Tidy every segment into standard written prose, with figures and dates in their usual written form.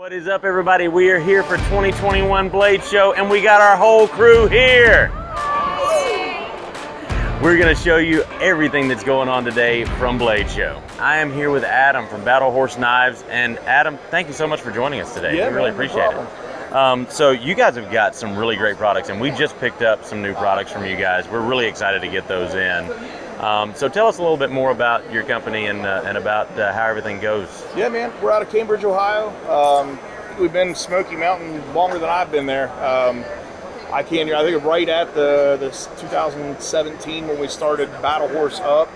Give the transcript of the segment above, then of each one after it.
What is up, everybody? We are here for 2021 Blade Show, and we got our whole crew here. We're going to show you everything that's going on today from Blade Show. I am here with Adam from Battle Horse Knives, and Adam, thank you so much for joining us today. Yeah, we really appreciate it. So you guys have got some really great products, and we just picked up some new products from you guys. We're really excited to get those in. So tell us a little bit more about your company and about how everything goes. Yeah, man, we're out of Cambridge, Ohio. We've been in Smoky Mountain longer than I've been there. I think right at the 2017 when we started Battle Horse up.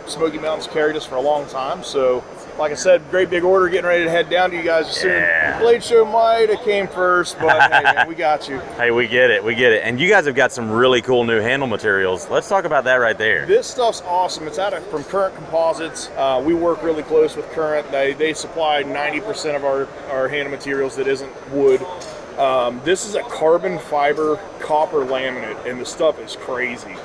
Smoky Mountains carried us for a long time, so like I said, great big order, getting ready to head down to you guys as soon. Yeah. Blade Show might have came first, but hey, man, we got you. Hey, we get it. And you guys have got some really cool new handle materials. Let's talk about that right there. This stuff's awesome. It's from Current Composites. We work really close with Current. They supply 90% of our handle materials that isn't wood. This is a carbon fiber copper laminate, and the stuff is crazy.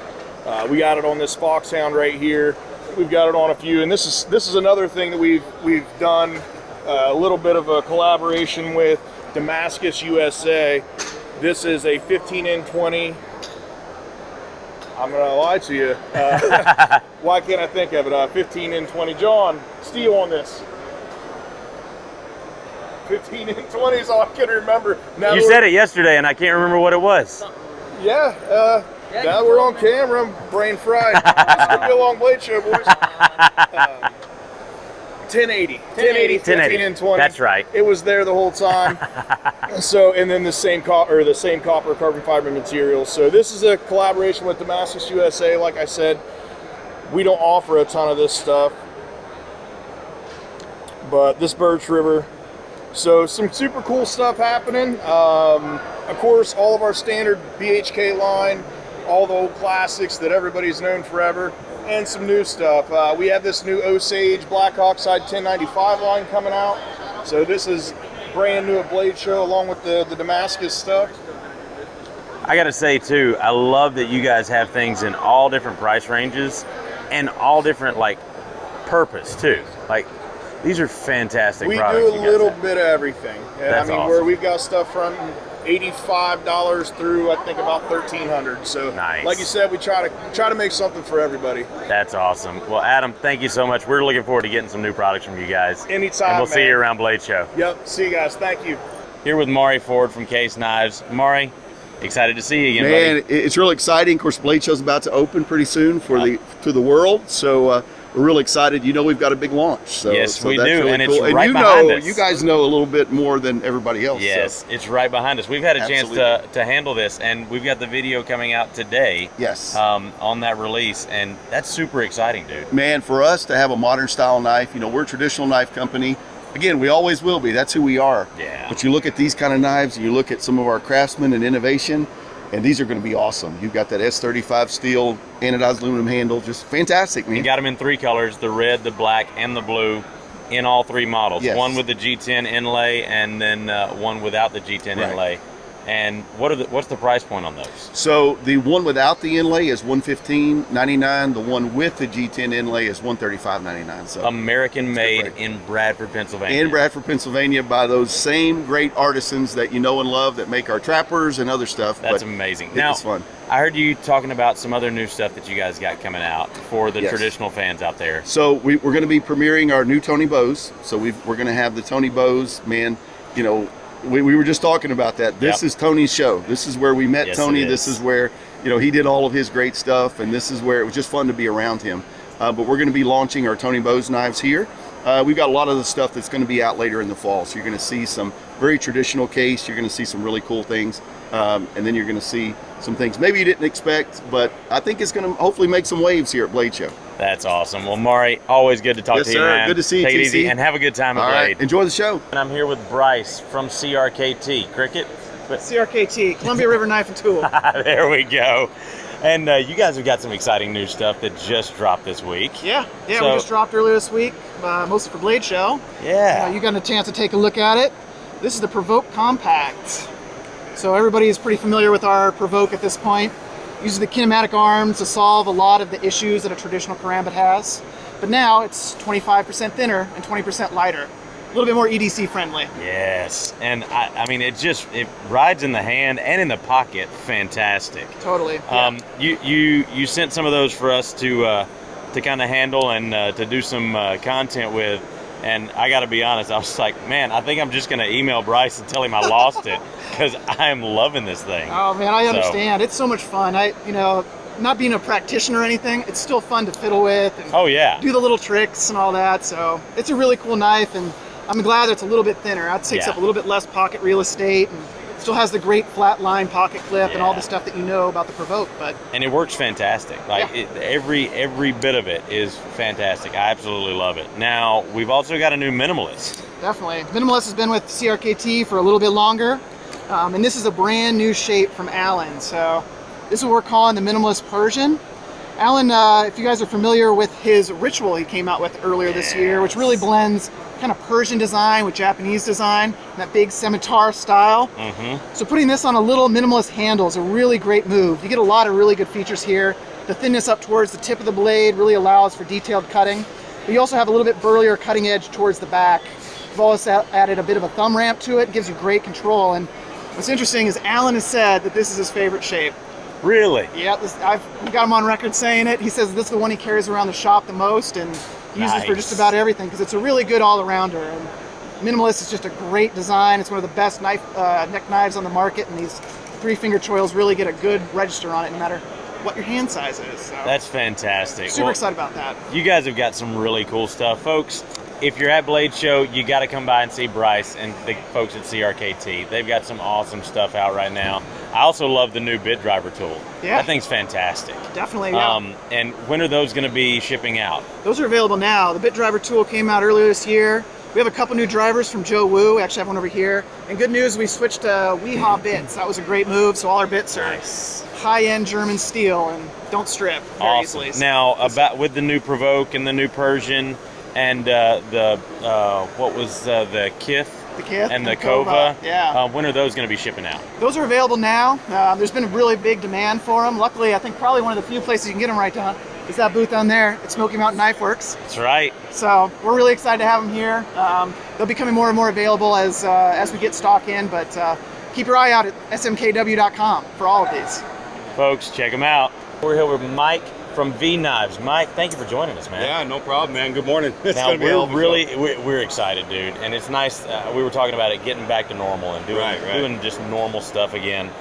We got it on this Foxhound right here. We've got it on a few, and this is another thing that we've done a little bit of a collaboration with Damascus, USA. This is a 15N20. I'm gonna lie to you. Why can't I think of it? 15N20. John, steel on this. 15N20 is all I can remember. Now you said it yesterday, and I can't remember what it was. Yeah. Now we're on camera, I'm brain fried. It's going to be a long Blade Show, boys. 1080, 15N20. That's right. It was there the whole time. So, and then the same copper carbon fiber material. So this is a collaboration with Damascus, USA. Like I said, we don't offer a ton of this stuff, but this Birch River. So some super cool stuff happening. Of course, all of our standard BHK line, all the old classics that everybody's known forever, and some new stuff. We have this new Osage Black Oxide 1095 line coming out. So this is brand new at Blade Show, along with the Damascus stuff. I gotta say too, I love that you guys have things in all different price ranges and all different purpose too. These are fantastic products. We do a little bit of everything. And That's awesome. where we've got stuff from $85 through I think about $1,300. So nice. Like you said, we try to make something for everybody. That's awesome. Well, Adam, thank you so much. We're looking forward to getting some new products from you guys. Anytime, and we'll see you around Blade Show. Yep, see you guys. Thank you. Here with Maury Ford from Case Knives. Maury, excited to see you again, man, buddy. It's really exciting. Of course, Blade Show's about to open pretty soon to the world. So we're really excited. We've got a big launch. So, yes, we that's do, really and cool. it's right behind us. You guys know a little bit more than everybody else. Yes, so. it's right behind us. We've had a Absolutely. chance to handle this, and we've got the video coming out today. Yes. On that release, and that's super exciting, dude. Man, for us to have a modern style knife, we're a traditional knife company. Again, we always will be. That's who we are. Yeah. But you look at these kind of knives, and you look at some of our craftsmen and innovation, and these are going to be awesome. You've got that S35 steel anodized aluminum handle, just fantastic, man. You got them in 3 colors: the red, the black, and the blue, in all 3 models. Yes. One with the G10 inlay, and then one without the G10 Right. inlay. And what's the price point on those? So the one without the inlay is $115.99. The one with the G10 inlay is $135.99. So American made right. in Bradford, Pennsylvania. in Bradford, Pennsylvania, by those same great artisans that you know and love that make our trappers and other stuff. That's But amazing. It's fun. I heard you talking about some other new stuff that you guys got coming out for the Yes. traditional fans out there. So we're going to be premiering our new Tony bows. So we're going to have the Tony bows, man. We were just talking about that. This is Tony's show. This is where we met Yes, Tony. it is. This is where, he did all of his great stuff, and this is where it was just fun to be around him. But we're going to be launching our Tony Bowes knives here. We've got a lot of the stuff that's going to be out later in the fall. So you're going to see some very traditional case. You're going to see some really cool things. And then you're going to see some things maybe you didn't expect, but I think it's going to hopefully make some waves here at Blade Show. That's awesome. Well, Maury, always good to talk to you, sir. man. Good to see you, Take it TC. easy and have a good time at All Blade. right, enjoy the show. And I'm here with Bryce from CRKT. Cricket? CRKT, Columbia River Knife and Tool. There we go. And you guys have got some exciting new stuff that just dropped this week. Yeah, So- we just dropped earlier this week, mostly for Blade Show. Yeah. You got a chance to take a look at it. This is the Provoke Compact. So everybody is pretty familiar with our Provoke at this point. Uses the kinematic arms to solve a lot of the issues that a traditional karambit has. But now it's 25% thinner and 20% lighter. little bit more EDC friendly. Yes, and I mean, it rides in the hand and in the pocket, fantastic. Totally. You sent some of those for us to kind of handle and to do some content with, and I got to be honest, I was like, man, I think I'm just going to email Bryce and tell him I lost it, because I am loving this thing. Oh man, I understand. It's so much fun. Not being a practitioner or anything, it's still fun to fiddle with and do the little tricks and all that. So it's a really cool knife, and I'm glad it's a little bit thinner. It takes up a little bit less pocket real estate, and still has the great flat line pocket clip and all the stuff that you know about the Provoke. And it works fantastic. Like every bit of it is fantastic. I absolutely love it. Now we've also got a new minimalist. Definitely, minimalist has been with CRKT for a little bit longer, and this is a brand new shape from Alan. So this is what we're calling the Minimalist Persian. Alan, if you guys are familiar with his ritual he came out with earlier this year, which really blends kind of Persian design with Japanese design, that big scimitar style. So putting this on a little minimalist handle is a really great move. You get a lot of really good features here. The thinness up towards the tip of the blade really allows for detailed cutting. But you also have a little bit burlier cutting edge towards the back. We've also added a bit of a thumb ramp to it. It gives you great control. And what's interesting is Alan has said that this is his favorite shape. Really? Yeah, I've got him on record saying it. He says this is the one he carries around the shop the most and uses for just about everything, because it's a really good all-arounder. And Minimalist is just a great design. It's one of the best neck knives on the market, and these 3-finger choils really get a good register on it no matter what your hand size is. So that's fantastic. Super excited about that. You guys have got some really cool stuff. Folks, if you're at Blade Show, you got to come by and see Bryce and the folks at CRKT. They've got some awesome stuff out right now. I also love the new bit driver tool. Yeah. That thing's fantastic. Definitely, yeah. And when are those going to be shipping out? Those are available now. The bit driver tool came out earlier this year. We have a couple new drivers from Joe Wu. We actually have one over here. And good news, we switched to Weehaw bits. That was a great move. So all our bits are high-end German steel and don't strip very easily. Now, with the new Provoke and the new Persian and the Kith? The Kith and the Kova. Yeah. When are those going to be shipping out? Those are available now. There's been a really big demand for them. Luckily, I think probably one of the few places you can get them right down is that booth down there at Smoky Mountain Knife Works. That's right. So we're really excited to have them here. They'll be becoming more and more available as we get stock in, but keep your eye out at smkw.com for all of these. Folks, check them out. We're here with Mike from VNIVES. Mike, thank you for joining us, man. Yeah, no problem, man. Good morning. We're excited, dude, and it's nice. We were talking about it getting back to normal and doing just normal stuff again.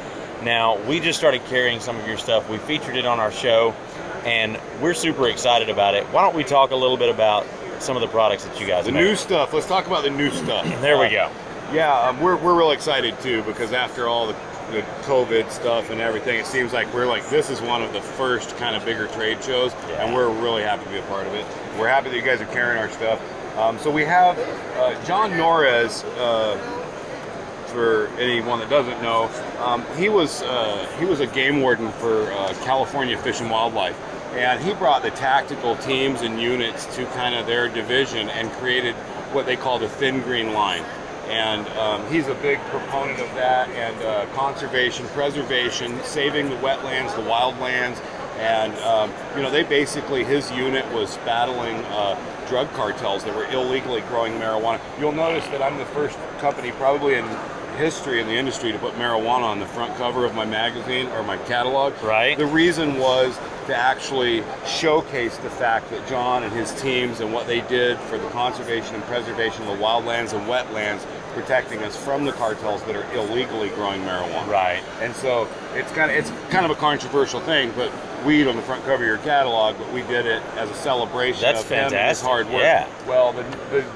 Now, we just started carrying some of your stuff. We featured it on our show, and we're super excited about it. Why don't we talk a little bit about some of the products that you guys make? The new stuff. Let's talk about the new stuff. There we go. Yeah, we're real excited too, because after all the COVID stuff and everything, it seems like this is one of the first kind of bigger trade shows, and we're really happy to be a part of it. We're happy that you guys are carrying our stuff. So we have John Norez. For anyone that doesn't know, he was a game warden for California Fish and Wildlife, and he brought the tactical teams and units to kind of their division and created what they call the thin green line. And he's a big proponent of that, and conservation, preservation, saving the wetlands, the wildlands, and they basically, his unit was battling drug cartels that were illegally growing marijuana. You'll notice that I'm the first company probably in history in the industry to put marijuana on the front cover of my magazine or my catalog. Right. The reason was to actually showcase the fact that John and his teams and what they did for the conservation and preservation of the wildlands and wetlands, protecting us from the cartels that are illegally growing marijuana. Right. And so it's kind of a controversial thing, but weed on the front cover of your catalog, but we did it as a celebration of him and his hard work. Yeah. Well,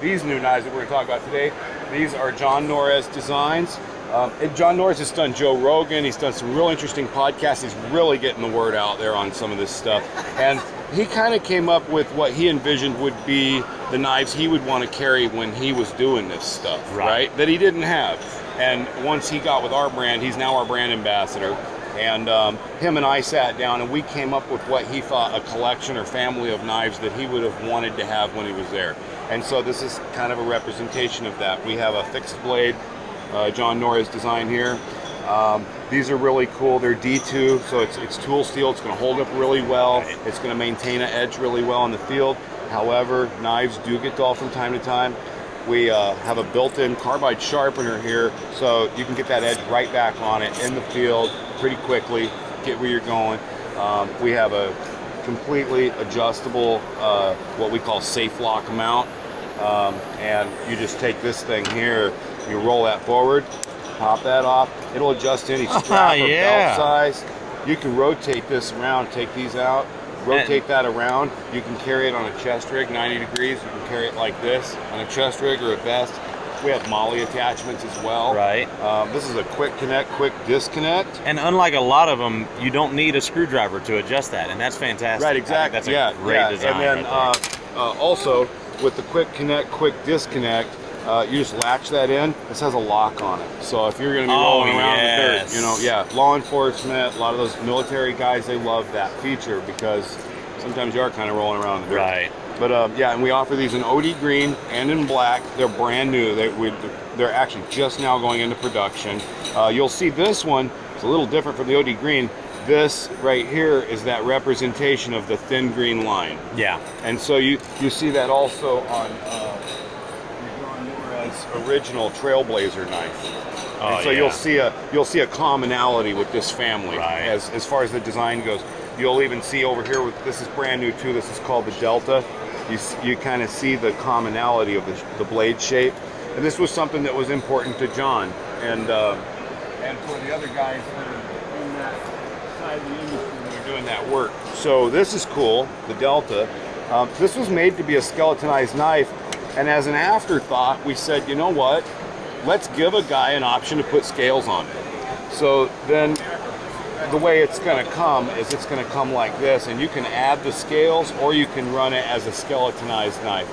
these new knives that we're going to talk about today, these are John Norez designs. And John Norez has done Joe Rogan. He's done some real interesting podcasts. He's really getting the word out there on some of this stuff. And he kind of came up with what he envisioned would be the knives he would want to carry when he was doing this stuff, right? That he didn't have. And once he got with our brand, he's now our brand ambassador. And him and I sat down and we came up with what he thought a collection or family of knives that he would have wanted to have when he was there. And so this is kind of a representation of that. We have a fixed blade John Norez design here. These are really cool. They're D2, so it's tool steel. It's going to hold up really well. It's going to maintain an edge really well in the field. However, knives do get dull from time to time. We have a built-in carbide sharpener here, so you can get that edge right back on it in the field pretty quickly, get where you're going. We have a completely adjustable, what we call safe lock mount, and you just take this thing here, you roll that forward, pop that off, it'll adjust to any strap or belt size. You can rotate this around, take these out, rotate that around. You can carry it on a chest rig 90 degrees. You can carry it like this on a chest rig or a vest. We have MOLLE attachments as well. Right. This is a quick connect, quick disconnect. And unlike a lot of them, you don't need a screwdriver to adjust that, and that's fantastic. Right, exactly. That's a great design. And then also with the quick connect, quick disconnect, you just latch that in. This has a lock on it. So if you're going to be rolling around in the dirt, law enforcement, a lot of those military guys, they love that feature because sometimes you are kind of rolling around in the dirt. Right. But and we offer these in OD green and in black. They're brand new. They're actually just now going into production. You'll see this one is a little different from the OD green. This right here is that representation of the thin green line. Yeah. And so you see that also on original Trailblazer knife. And so you'll see a commonality with this family as far as the design goes. You'll even see over here this is brand new too. This is called the Delta. You kind of see the commonality of the blade shape. And this was something that was important to John and for the other guys that are in that side of the industry that are doing that work. So this is cool, the Delta. This was made to be a skeletonized knife. And as an afterthought, we said, you know what? Let's give a guy an option to put scales on it. So then the way it's going to come is it's going to come like this, and you can add the scales or you can run it as a skeletonized knife.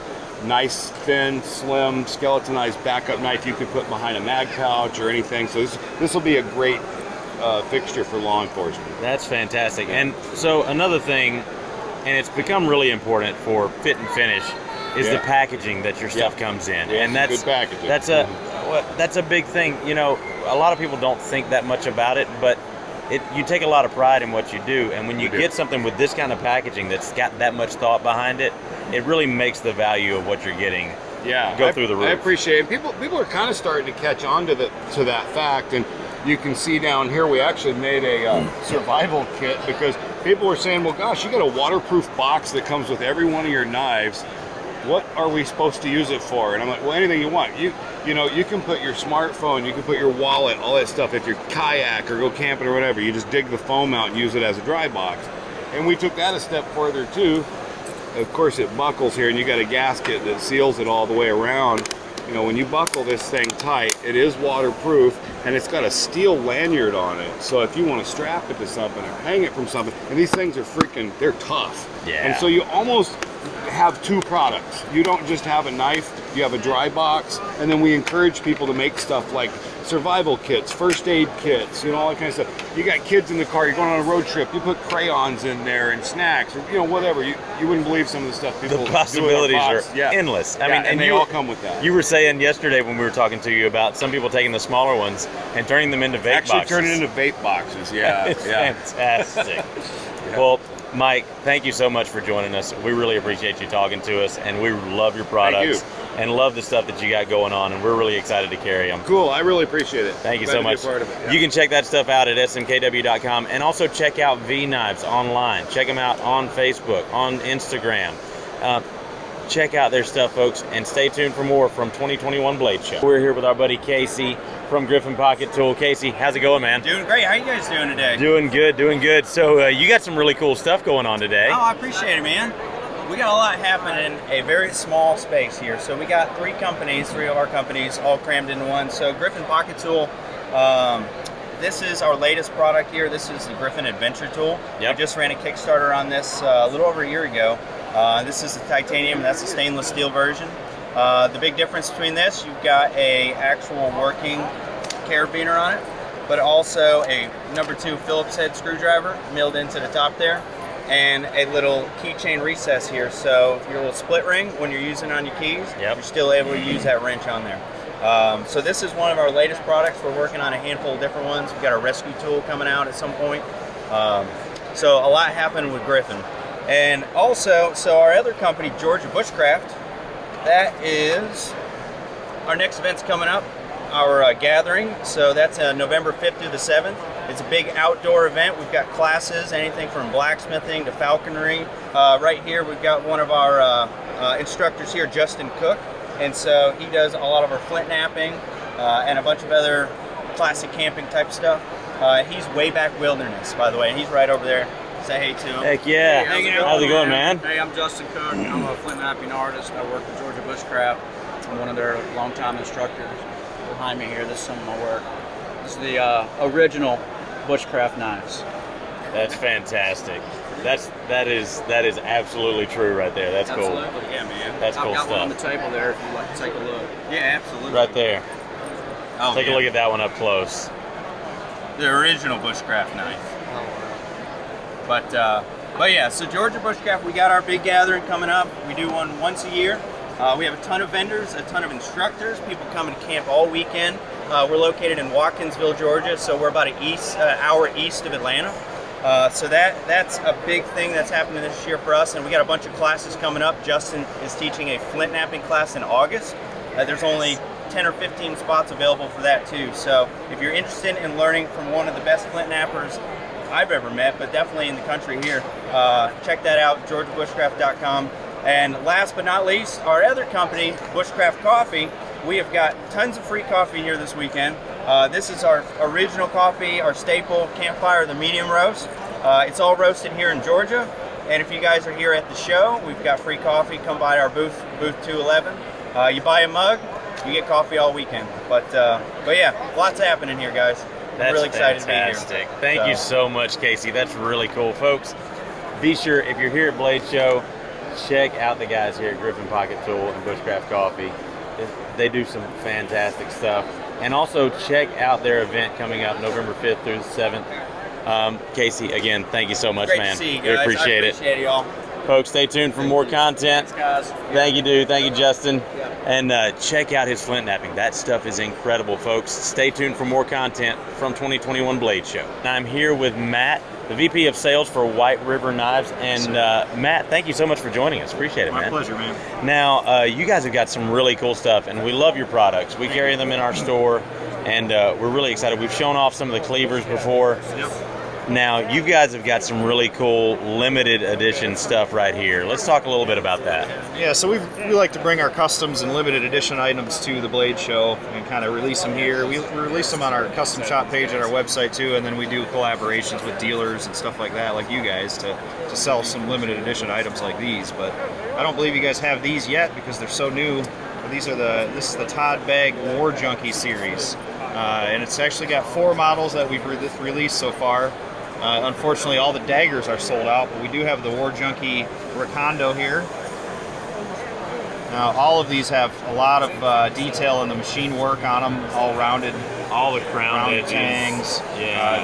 Nice, thin, slim, skeletonized backup knife you could put behind a mag pouch or anything. So this will be a great fixture for law enforcement. That's fantastic. And so another thing, and it's become really important for fit and finish, is the packaging that your stuff comes in. Yeah, and that's good packaging. That's a big thing. You know, a lot of people don't think that much about it, but you take a lot of pride in what you do, and when you get something with this kind of packaging that's got that much thought behind it, it really makes the value of what you're getting go through the roof. I appreciate it. People are kind of starting to catch on to that fact, and you can see down here we actually made a survival kit because people were saying, well, gosh, you got a waterproof box that comes with every one of your knives. What are we supposed to use it for? And I'm like, well, anything you want. You can put your smartphone, you can put your wallet, all that stuff, if you're kayak or go camping or whatever, you just dig the foam out and use it as a dry box. And we took that a step further too. Of course it buckles here and you got a gasket that seals it all the way around. You know, when you buckle this thing tight, it is waterproof and it's got a steel lanyard on it. So if you want to strap it to something or hang it from something, and these things are they're tough. Yeah. And so you almost have two products. You don't just have a knife, you have a dry box, and then we encourage people to make stuff like survival kits, first aid kits, all that kind of stuff. You got kids in the car, you're going on a road trip, you put crayons in there and snacks, or whatever. You wouldn't believe some of the stuff people do. The possibilities are yeah. endless. I yeah, mean, and they all come with that. You were saying yesterday when we were talking to you about some people taking the smaller ones and turning them into vape boxes. Actually turning into vape boxes, yeah. It's fantastic. Well, Mike, thank you so much for joining us. We really appreciate you talking to us, and we love your products and love the stuff that you got going on, and we're really excited to carry them. Cool, I really appreciate it. Thank you so much. Glad to be a part of it. Yeah. You can check that stuff out at smkw.com, and also check out VNIVES online. Check them out on Facebook, on Instagram. Check out their stuff, folks, and stay tuned for more from 2021 Blade Show. We're here with our buddy Casey from Griffen Pocket Tool. Casey, how's it going, man? Doing great. How you guys doing today? Doing good, doing good. So you got some really cool stuff going on today. Oh, I appreciate it, man. We got a lot happening in a very small space here. So we got three of our companies all crammed into one. So Griffen Pocket Tool, this is our latest product here. This is the Griffen Adventure Tool. Yep. We just ran a Kickstarter on this a little over a year ago. This is the titanium, that's the stainless steel version. The big difference between this, you've got a actual working carabiner on it, but also a number 2 Phillips head screwdriver milled into the top there, and a little keychain recess here. So your little split ring, when you're using on your keys, you're still able to use that wrench on there. So this is one of our latest products. We're working on a handful of different ones. We've got a rescue tool coming out at some point. So a lot happened with Griffen. And also, so our other company, Georgia Bushcraft, that is our next event's coming up, our gathering. So that's November 5th through the 7th. It's a big outdoor event. We've got classes, anything from blacksmithing to falconry. Right here, we've got one of our instructors here, Justin Cook. And so he does a lot of our flint napping and a bunch of other classic camping type stuff. He's way back wilderness, by the way. He's right over there. Say hey to him. Heck yeah. Hey, how's it going, man? Hey, I'm Justin Cook. I'm a flint napping artist. I work with Georgia Bushcraft. I'm one of their longtime instructors. Behind me here, this is some of my work. This is the original Bushcraft knives. That's fantastic. That is absolutely true right there. That's cool. Absolutely, yeah, man. That's cool I've got stuff. one on the table there if you'd like to take a look. Yeah, absolutely. Right there. Oh, Take a look at that one up close. the original Bushcraft knife. But yeah, so Georgia Bushcraft, we got our big gathering coming up. We do one once a year. We have a ton of vendors, a ton of instructors, people coming to camp all weekend. We're located in Watkinsville, Georgia, so we're about an hour east of Atlanta. So that's a big thing that's happening this year for us, and we got a bunch of classes coming up. Justin is teaching a flint napping class in August. There's only 10 or 15 spots available for that too. So if you're interested in learning from one of the best flint nappers I've ever met, but definitely in the country here, check that out, georgiabushcraft.com. And last but not least, our other company, Bushcraft Coffee. We have got tons of free coffee here this weekend. This is our original coffee, our staple campfire, the medium roast. It's all roasted here in Georgia. And if you guys are here at the show, we've got free coffee. Come by our booth 211. You buy a mug, you get coffee all weekend. But yeah, lots happening here, guys. That's I'm really excited fantastic. to be here. Thank you so much, Casey. That's really cool, folks. Be sure, if you're here at Blade Show, check out the guys here at Griffen Pocket Tool and Bushcraft Coffee. They do some fantastic stuff. And also check out their event coming up November 5th through the 7th. Casey, again, thank you so much, Great man. to see you We guys. appreciate I it. appreciate it, y'all. Folks, stay tuned for more content. Thanks, guys. Thank you, dude. Thank you, Justin. And check out his flint napping. That stuff is incredible, folks. Stay tuned for more content from 2021 Blade Show. I'm here with Matt, the VP of Sales for White River Knives. And Matt, thank you so much for joining us. Appreciate it, man. My pleasure, man. Now, you guys have got some really cool stuff, and we love your products. We carry them in our store, and we're really excited. We've shown off some of the cleavers before. Yep. Now, you guys have got some really cool limited edition stuff right here. Let's talk a little bit about that. Yeah, so we like to bring our customs and limited edition items to the Blade Show and kind of release them here. We release them on our custom shop page at our website too, and then we do collaborations with dealers and stuff like that, like you guys, to sell some limited edition items like these. But I don't believe you guys have these yet because they're so new. This is the Todd Bag War Junkie series, and it's actually got 4 models that we've released so far. Unfortunately, all the daggers are sold out, but we do have the War Junkie Recondo here. Now, all of these have a lot of detail in the machine work on them, all rounded. All the crown edges. Tangs,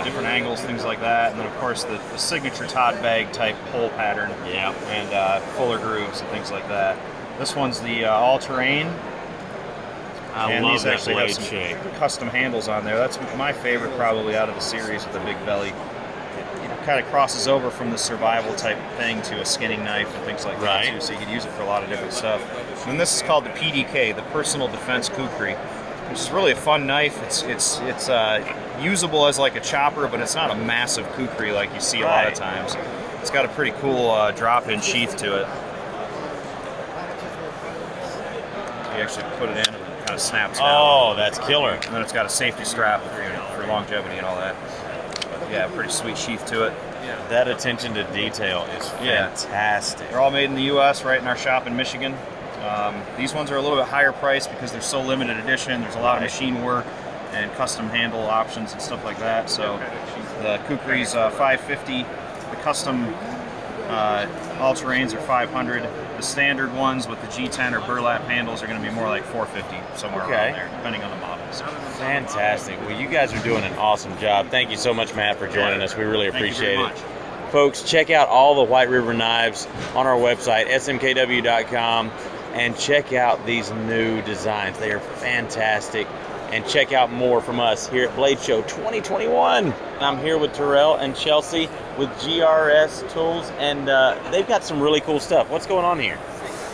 different angles, things like that. And then, of course, the signature Todd Bag type hole pattern. Yeah. And fuller grooves and things like that. This one's the all-terrain. I And love these that actually blade have some shape. custom handles on there. That's my favorite probably out of the series with the big belly. It kind of crosses over from the survival type thing to a skinning knife and things like Right. that too, so you could use it for a lot of different stuff. And this is called the PDK, the Personal Defense Kukri, which is really a fun knife. It's usable as like a chopper, but it's not a massive kukri like you see a lot of times. It's got a pretty cool drop-in sheath to it. You actually put it in and it kind of snaps down. Oh, that's killer. And then it's got a safety strap for longevity and all that. But yeah, pretty sweet sheath to it. That attention to detail is fantastic. They're all made in the U.S. right in our shop in Michigan. These ones are a little bit higher priced because they're so limited edition. There's a lot of machine work and custom handle options and stuff like that. So the Kukri's $550. The custom all-terrains are $500. The standard ones with the G10 or burlap handles are going to be more like $450, somewhere around there, depending on the models. Fantastic. Well, you guys are doing an awesome job. Thank you so much, Matt, for joining us. We really Thank you appreciate very it. much. Folks, check out all the White River knives on our website, smkw.com, and check out these new designs. They are fantastic. And check out more from us here at Blade Show 2021. I'm here with Terrell and Chelsea with GRS Tools, and they've got some really cool stuff. What's going on here?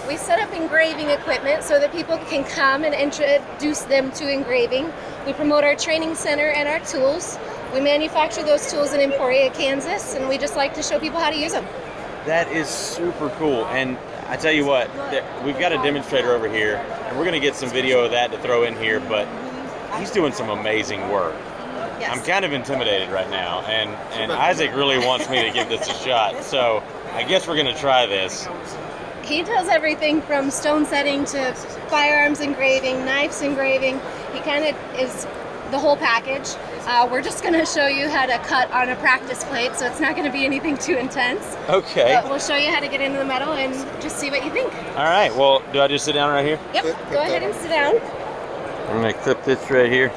We set up engraving equipment so that people can come and introduce them to engraving. We promote our training center and our tools. We manufacture those tools in Emporia, Kansas, and we just like to show people how to use them. That is super cool. And I tell you what, we've got a demonstrator over here, and we're going to get some video of that to throw in here, but he's doing some amazing work. Yes. I'm kind of intimidated right now, and Isaac really wants me to give this a shot, so I guess we're going to try this. He does everything from stone setting to firearms engraving, knives engraving. He kind of is the whole package. We're just going to show you how to cut on a practice plate, so it's not going to be anything too intense. Okay. But we'll show you how to get into the metal and just see what you think. All right, well, do I just sit down right here? Yep, go ahead and sit down. I'm going to clip this right here.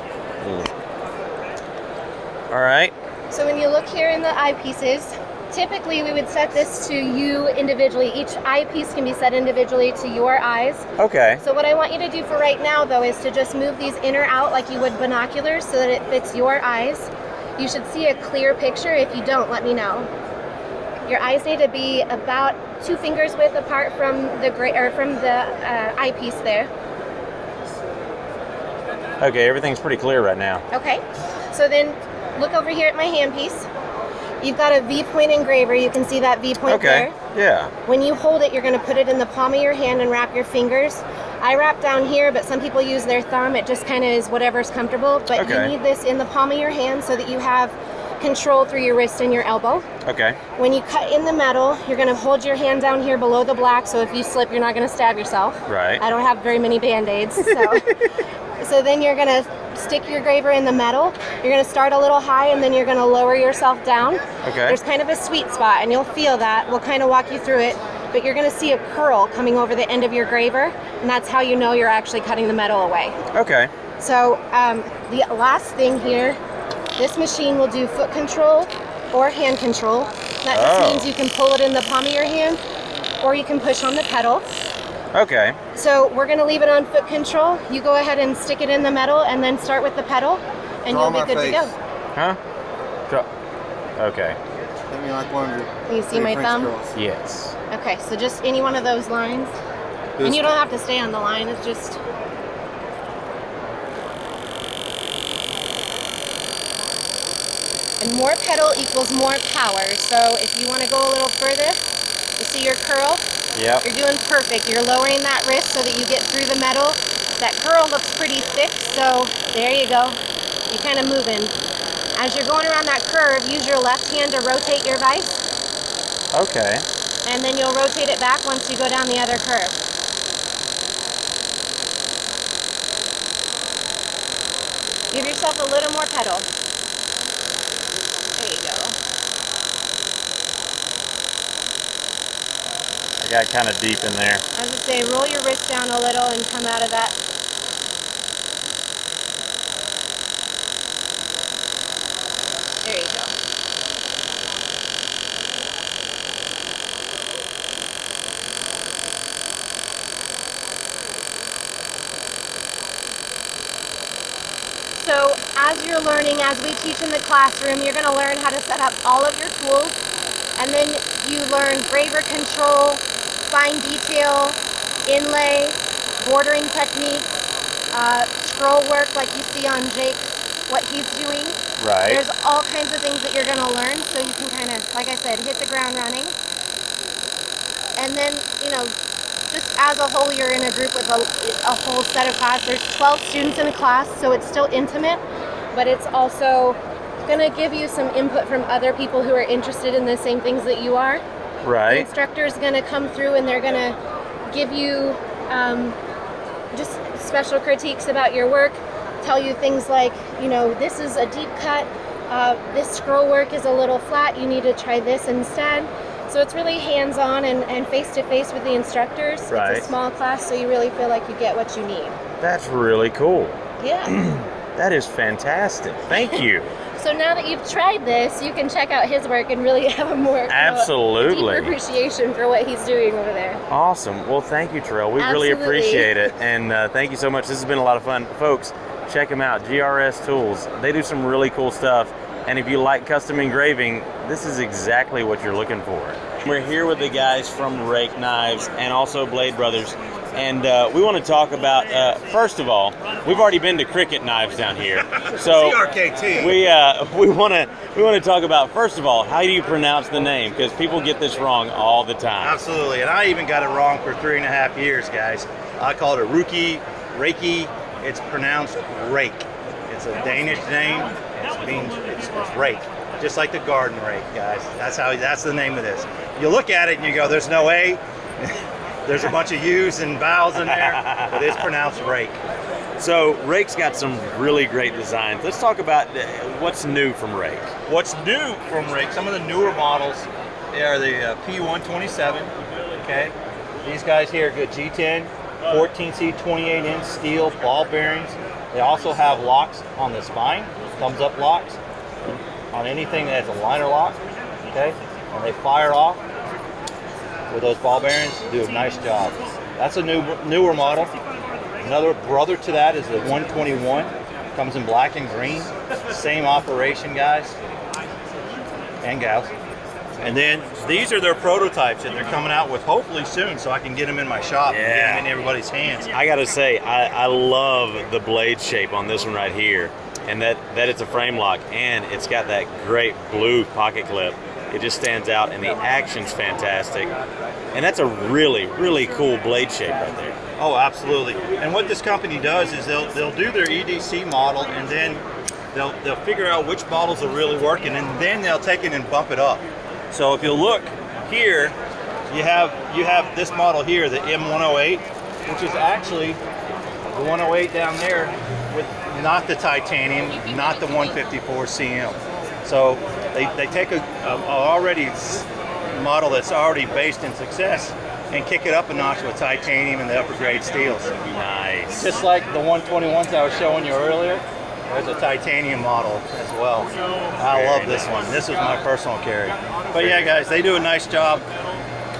All right. So when you look here in the eyepieces, typically we would set this to you individually. Each eyepiece can be set individually to your eyes. Okay. So what I want you to do for right now, though, is to just move these in or out like you would binoculars so that it fits your eyes. You should see a clear picture. If you don't, let me know. Your eyes need to be about 2 fingers width apart from the eyepiece there. Okay, everything's pretty clear right now. Okay. So then look over here at my handpiece. You've got a V-point engraver. You can see that V-point there. Yeah. When you hold it, you're going to put it in the palm of your hand and wrap your fingers. I wrap down here, but some people use their thumb. It just kind of is whatever's comfortable. But you need this in the palm of your hand so that you have control through your wrist and your elbow. Okay. When you cut in the metal, you're going to hold your hand down here below the black, so if you slip, you're not going to stab yourself. Right. I don't have very many Band-Aids, so... So then you're going to stick your engraver in the metal. You're going to start a little high and then you're going to lower yourself down. Okay. There's kind of a sweet spot and you'll feel that. We'll kind of walk you through it, but you're going to see a curl coming over the end of your engraver, and that's how you know you're actually cutting the metal away. Okay. So the last thing here, this machine will do foot control or hand control. That just means you can pull it in the palm of your hand or you can push on the pedal. Okay. So we're going to leave it on foot control. You go ahead and stick it in the metal and then start with the pedal and you'll be good to go. Huh? Okay. Hit me like one of your Can you see my thumb? girls. Yes. Okay, so just any one of those lines. And you don't have to stay on the line, it's just... And more pedal equals more power. So if you want to go a little further, you see your curl? Yep. You're doing perfect. You're lowering that wrist so that you get through the metal. That curl looks pretty thick, so there you go. You're kind of moving. As you're going around that curve, use your left hand to rotate your vise. Okay. And then you'll rotate it back once you go down the other curve. Give yourself a little more pedal. There you go. I got kind of deep in there. I would say roll your wrist down a little and come out of that. There you go. So as you're learning, as we teach in the classroom, you're going to learn how to set up all of your tools, and then you learn graver control, fine detail, inlay, bordering techniques, scroll work like you see on Jake, what he's doing. Right. There's all kinds of things that you're going to learn, so you can kind of, like I said, hit the ground running. And then, you know, just as a whole, you're in a group with a whole set of class. There's 12 students in a class, so it's still intimate, but it's also going to give you some input from other people who are interested in the same things that you are. Right. The instructor is going to come through and they're going to give you just special critiques about your work, tell you things like, you know, this is a deep cut, this scroll work is a little flat, you need to try this instead. So it's really hands-on and face-to-face with the instructors. Right. It's a small class, so you really feel like you get what you need. That's really cool. Yeah. That is fantastic. Thank you. So now that you've tried this, you can check out his work and really have a more Absolutely. deeper appreciation for what he's doing over there. Awesome. Well, thank you, Terrell. We really Absolutely. appreciate it. And thank you so much. This has been a lot of fun. Folks, check them out. GRS Tools. They do some really cool stuff. And if you like custom engraving, this is exactly what you're looking for. We're here with the guys from Ruike Knives and also Blade Brothers. And we want to talk about, first of all, we've already been to Cricket Knives down here. So CRKT. we want to talk about, first of all, how do you pronounce the name? Because people get this wrong all the time. Absolutely, and I even got it wrong for 3.5 years, guys. I called it Ruike, Reiki. It's pronounced rake. It's a Danish name. It's rake, just like the garden rake, guys. That's the name of this. You look at it and you go, "There's no A." There's a bunch of U's and vowels in there, but it's pronounced rake. So Ruike's got some really great designs. Let's talk about what's new from Ruike. What's new from Ruike? Some of the newer models are the P127. Okay, these guys here got G10, 14C, 28-inch steel ball bearings. They also have locks on the spine, thumbs-up locks on anything that has a liner lock. Okay, and they fire off with those ball bearings, do a nice job. That's a newer model. Another brother to that is the 121. Comes in black and green. Same operation, guys and gals. And then these are their prototypes that they're coming out with hopefully soon, so I can get them in my shop and get them in everybody's hands. I gotta say, I love the blade shape on this one right here, and that it's a frame lock, and it's got that great blue pocket clip. It just stands out, and the action's fantastic. And that's a really, really cool blade shape right there. Oh, absolutely. And what this company does is they'll do their EDC model, and then they'll figure out which models are really working, and then they'll take it and bump it up. So if you look here, you have this model here, the M108, which is actually the 108 down there with not the titanium, not the 154 CM. So they take a already model that's already based in success and kick it up a notch with titanium and the upper grade steels. Nice. Just like the 121s I was showing you earlier, there's a titanium model as well. I love this one. This is my personal carry. But yeah, guys, they do a nice job.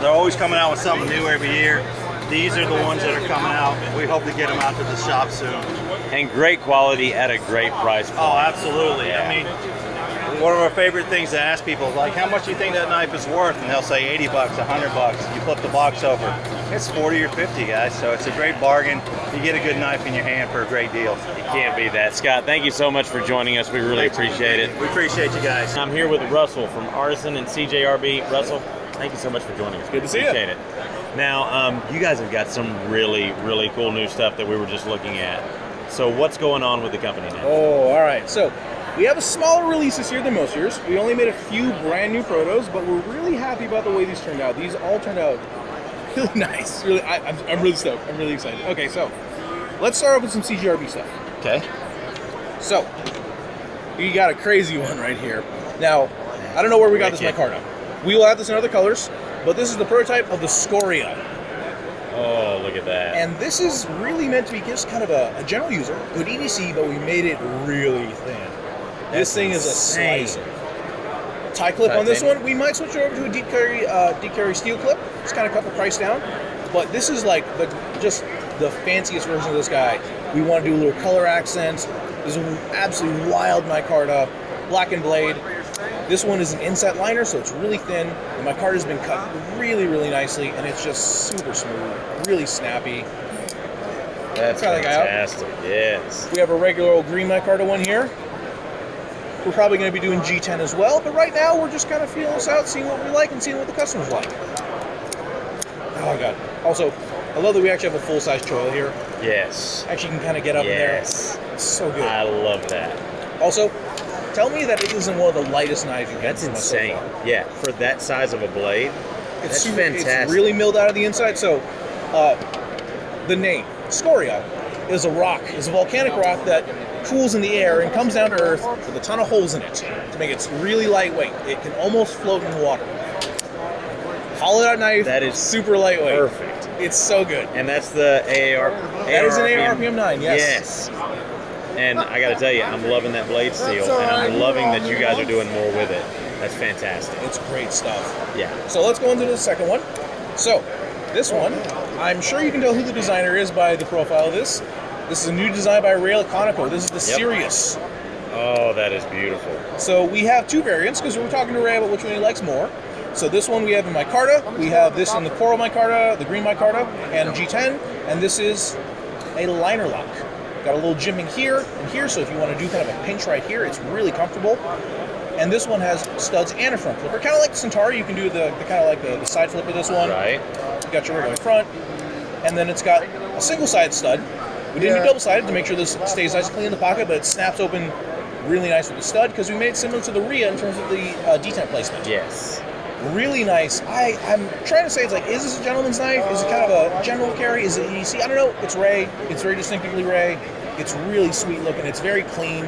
They're always coming out with something new every year. These are the ones that are coming out. We hope to get them out to the shop soon. And great quality at a great price point. Oh, absolutely. Yeah. I mean, one of our favorite things to ask people is like, how much do you think that knife is worth? And they'll say 80 bucks, 100 bucks. You flip the box over, it's 40 or 50, guys. So it's a great bargain. You get a good knife in your hand for a great deal. You can't beat that. Scott, thank you so much for joining us. We really appreciate it. We appreciate you guys. I'm here with Russell from Artisan and CJRB. Russell, thank you so much for joining us. Good to see you. Appreciate it. Now, you guys have got some really, really cool new stuff that we were just looking at. So what's going on with the company now? Oh, all right. So we have a smaller release this year than most years. We only made a few brand new protos, but we're really happy about the way these turned out. These all turned out really nice. Really, I'm really stoked. I'm really excited. Okay, so let's start off with some CGRB stuff. Okay. So you got a crazy one right here. Now, I don't know where we got this micarta. We will have this in other colors, but this is the prototype of the Scoria. Oh, look at that. And this is really meant to be just kind of a general user, good EDC, but we made it really thin. This thing is a slicer. Tie clip on this one, we might switch over to a deep carry steel clip. It's kind of a couple price down, but this is like just the fanciest version of this guy. We want to do a little color accents. This is an absolutely wild micarta, black and blade. This one is an inset liner, so it's really thin. The micarta has been cut really, really nicely, and it's just super smooth, really snappy. That's fantastic, yes. We have a regular old green micarta one here. We're probably going to be doing G10 as well, but right now we're just kind of feeling this out, seeing what we like and seeing what the customers like. Oh, God. Also, I love that we actually have a full-size choil here. Yes. Actually, you can kind of get up in there. Yes. It's so good. I love that. Also, tell me that it isn't one of the lightest knives you can. That's insane. So yeah, for that size of a blade, that's fantastic. It's really milled out of the inside. So, the name Scoria is a rock. It's a volcanic rock that cools in the air and comes down to earth with a ton of holes in it to make it really lightweight. It can almost float in water. Hollowed out knife. That is super lightweight. Perfect. It's so good. And that's the AR. That is an ARPM 9. Yes. Yes. And I got to tell you, I'm loving that blade steel, and I'm loving that you guys are doing more with it. That's fantastic. It's great stuff. Yeah. So let's go into the second one. So this one, I'm sure you can tell who the designer is by the profile of this. This is a new design by Rail Economico. This is the Sirius. Oh, that is beautiful. So we have two variants because we're talking to Ray about which one he likes more. So this one we have in micarta, we have this in the coral micarta, the green micarta, and G10, and this is a liner lock. Got a little jimping here and here, so if you want to do kind of a pinch right here, it's really comfortable. And this one has studs and a front flipper, kind of like the Centauri. You can do the kind of like the side flip of this one. Right. You got your regular front, and then it's got a single-sided stud. We didn't do double-sided to make sure this stays nice and clean in the pocket, but it snaps open really nice with the stud because we made it similar to the Ruike in terms of the detent placement. Yes. Really nice. I'm trying to say, it's like, is this a gentleman's knife? Is it kind of a general carry? Is it EDC? I don't know. It's Ray. It's very distinctively Ray. It's really sweet looking. It's very clean.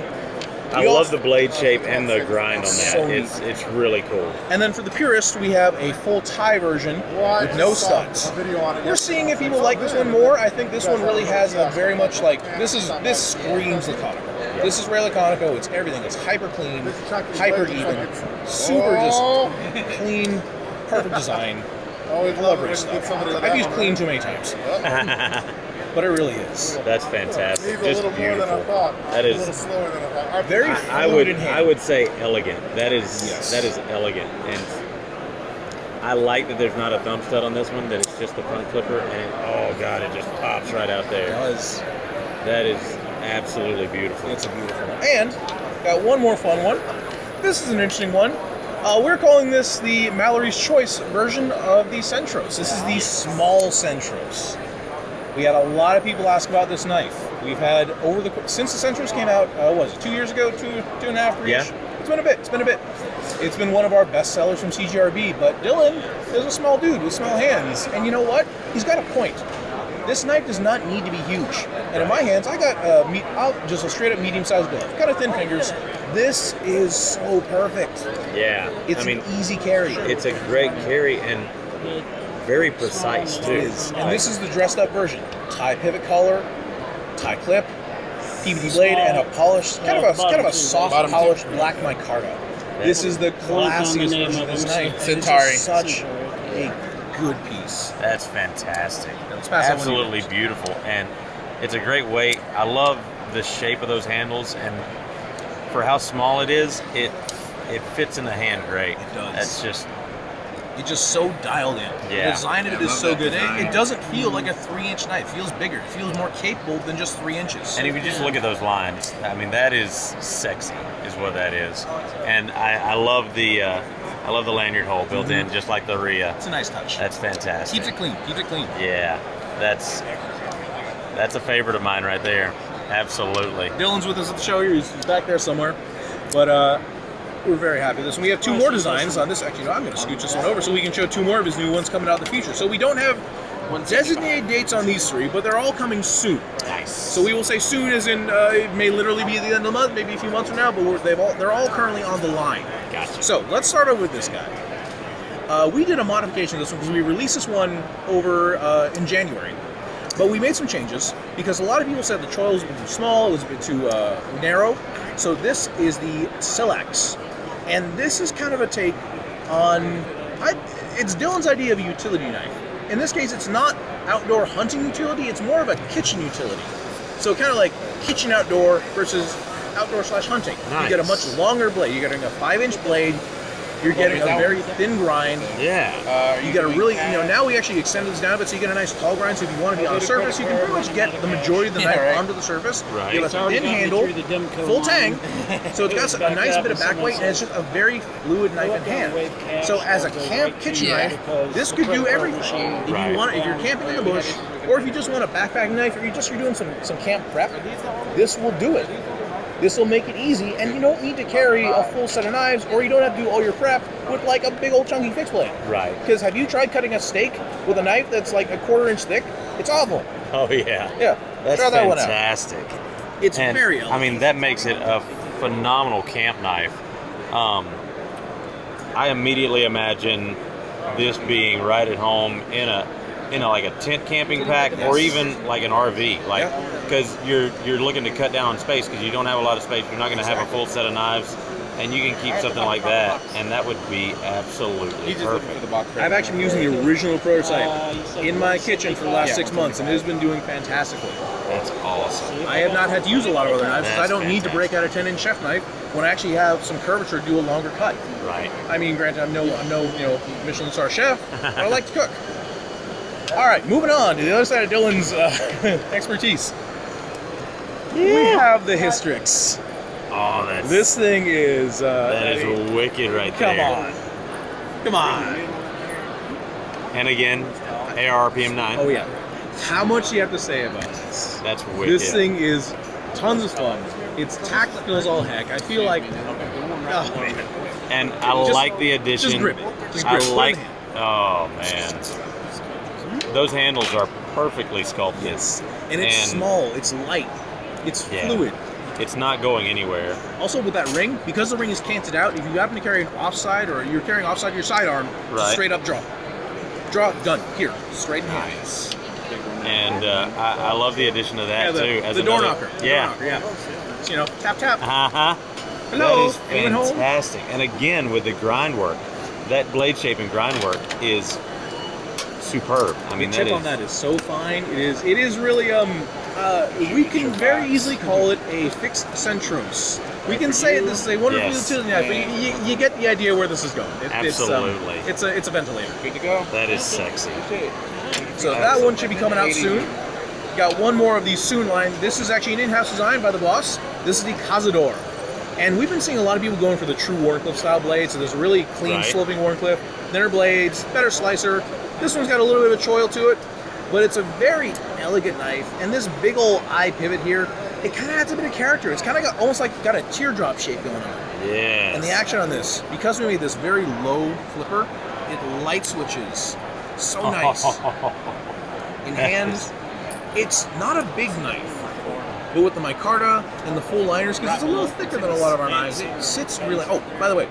I love the blade shape and the grind on that. So It's really cool. And then for the purist, we have a full tie version with no studs. We're seeing if people like this one more. I think this one really has a very much like, this screams Laconico. This is Ray Laconico. It's everything. It's hyper clean, hyper even, super just clean, perfect design. I love Ray stuff. I've used clean too many times. But it really is. That's fantastic. Just beautiful. That is very fluid in hand. I would say elegant. That is elegant. And I like that there's not a thumb stud on this one, that it's just the front flipper, and oh god, it just pops right out there. It does. That is absolutely beautiful. It's a beautiful one. And got one more fun one. This is an interesting one. We're calling this the Mallory's Choice version of the Centros. This is the small Centros. We had a lot of people ask about this knife. We've had since the Centros came out, what was it, 2 years ago, two and a half, 3 years? Yeah. It's been a bit. It's been one of our best sellers from CGRB, but Dylan is a small dude with small hands. And you know what? He's got a point. This knife does not need to be huge. And in my hands, I got just a straight up medium sized glove. Kind of thin fingers. This is so perfect. Yeah. It's an easy carry. It's a great carry and very precise too. It is. And this is the dressed up version. Tie pivot collar, tie clip, PVD blade, and a polished, kind of a soft polished black micarta. This is the classiest version of this knife. Centauri. It's such a good piece. That's fantastic. Let's pass that one Absolutely to beautiful. And it's a great weight. I love the shape of those handles, and for how small it is, it fits in the hand great. It does. That's just It's just so dialed in. Yeah. The design of it is so good. It doesn't feel like a 3-inch knife. It feels bigger. It feels more capable than just 3 inches. And if you just look at those lines, I mean, that is sexy, is what that is. And I love the lanyard hole built in, just like the Ruike. It's a nice touch. That's fantastic. Keeps it clean. Keeps it clean. Yeah, that's a favorite of mine right there. Absolutely. Dylan's with us at the show here. He's back there somewhere. But we're very happy with this. And we have two more designs on this. Actually, no, I'm going to scooch this one over so we can show two more of his new ones coming out in the future. So we don't have designated dates on these three, but they're all coming soon. Nice. So we will say soon as in it may literally be the end of the month, maybe a few months from now, but they're all currently on the line. Gotcha. So let's start over with this guy. We did a modification of this one because we released this one over in January. But we made some changes because a lot of people said the choil was a bit too small, it was a bit too narrow. So this is the Silex. And this is kind of a take on, it's Dylan's idea of a utility knife. In this case, it's not outdoor hunting utility, it's more of a kitchen utility. So kind of like kitchen outdoor versus outdoor/hunting. Nice. You get a much longer blade. You're getting a 5-inch blade. You're getting a very thin grind. Yeah. You get a really, now we actually extended this down a bit so you get a nice tall grind. So if you want to be on the surface, you can pretty much get the majority of the knife onto the surface. Right. You have a thin handle, full tang. So it's got a nice bit of back weight, and it's just a very fluid knife in hand. So as a camp kitchen knife, this could do everything. If you want, if you're camping in the bush, or if you just want a backpack knife, or you're doing some camp prep, this will do it. This will make it easy, and you don't need to carry a full set of knives, or you don't have to do all your prep with like a big old chunky fixed blade. Right. Because have you tried cutting a steak with a knife that's like a 1/4 inch thick? It's awful. Oh yeah. Yeah. That's try that one out. fantastic. It's And, very I elegant. mean, that makes it a phenomenal camp knife. I immediately imagine this being right at home in a like a tent camping pack, or even like an RV, like because you're looking to cut down on space because you don't have a lot of space. You're not going to have a full set of knives, and you can keep something like that, and that would be absolutely perfect. I've actually been using the original prototype in my kitchen for the last 6 months, and it has been doing fantastically. That's awesome. I have not had to use a lot of other knives because I That's don't need to break out a 10-inch chef knife when I actually have some curvature to do a longer cut. Right. I mean, granted, I'm no Michelin star chef, but I like to cook. All right, moving on to the other side of Dylan's expertise. We have the Hystrix. Oh, that's This thing is that is wicked right come there. Come on. And again, ARPM 9. Oh yeah. How much do you have to say about this? That's wicked. This thing is tons of fun. It's tactical as all heck. I feel like, oh man. And I like the addition. Just grip it. Just I grip it. like. Oh man, those handles are perfectly sculpted. Yes. And it's small. It's light. It's fluid. It's not going anywhere. Also with that ring, because the ring is canted out, if you happen to carry an offside or you're carrying offside your sidearm, just straight up draw. Draw, done. Here, straight in hand. Nice. And I love the addition of that too. The door knocker. Yeah. Door knocker, yeah. So, you know, tap tap. That Hello. is Anyone home? fantastic. And again, with the grind work, that blade shape and grind work is superb. I mean, the tip on that is so fine. It is really we can very easily call it a fixed centros. We can say this is a wonderful utility knife, but you get the idea where this is going. Absolutely. It's a ventilator. Good to go. That is sexy. So that one should be coming out soon. Got one more of these soon line. This is actually an in-house design by the boss. This is the Cazador. And we've been seeing a lot of people going for the true Wharncliffe style blade. So there's a really clean sloping Wharncliffe, thinner blades, better slicer. This one's got a little bit of a choil to it, but it's a very elegant knife. And this big old eye pivot here, it kind of adds a bit of character. It's kind of got almost like got a teardrop shape going on. Yeah. And the action on this, because we made this very low flipper, it light switches. So nice. In hands, it's not a big knife. But with the micarta and the full liners, because it's a little thicker than a lot of our knives, it sits really... Oh, by the way,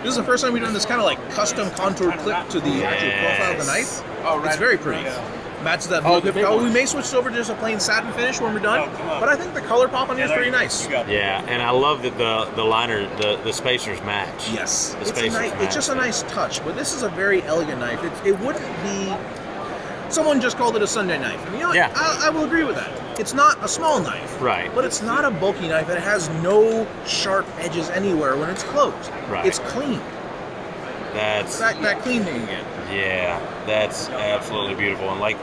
this is the first time we've done this kind of like custom contour clip to the actual profile of the knife. Oh, right. It's very pretty. Matches that blue clip color. We may switch over to just a plain satin finish when we're done, but I think the color pop on here is pretty nice. Yeah, and I love that the liner, the spacers match. Yes. The spacers match. It's just a nice touch, but this is a very elegant knife. It wouldn't be... Someone just called it a Sunday knife. And you know what? Yeah. I will agree with that. It's not a small knife. Right. But it's not a bulky knife, and it has no sharp edges anywhere when it's closed. Right. It's clean. That's that clean thing again. Yeah, that's absolutely beautiful. And like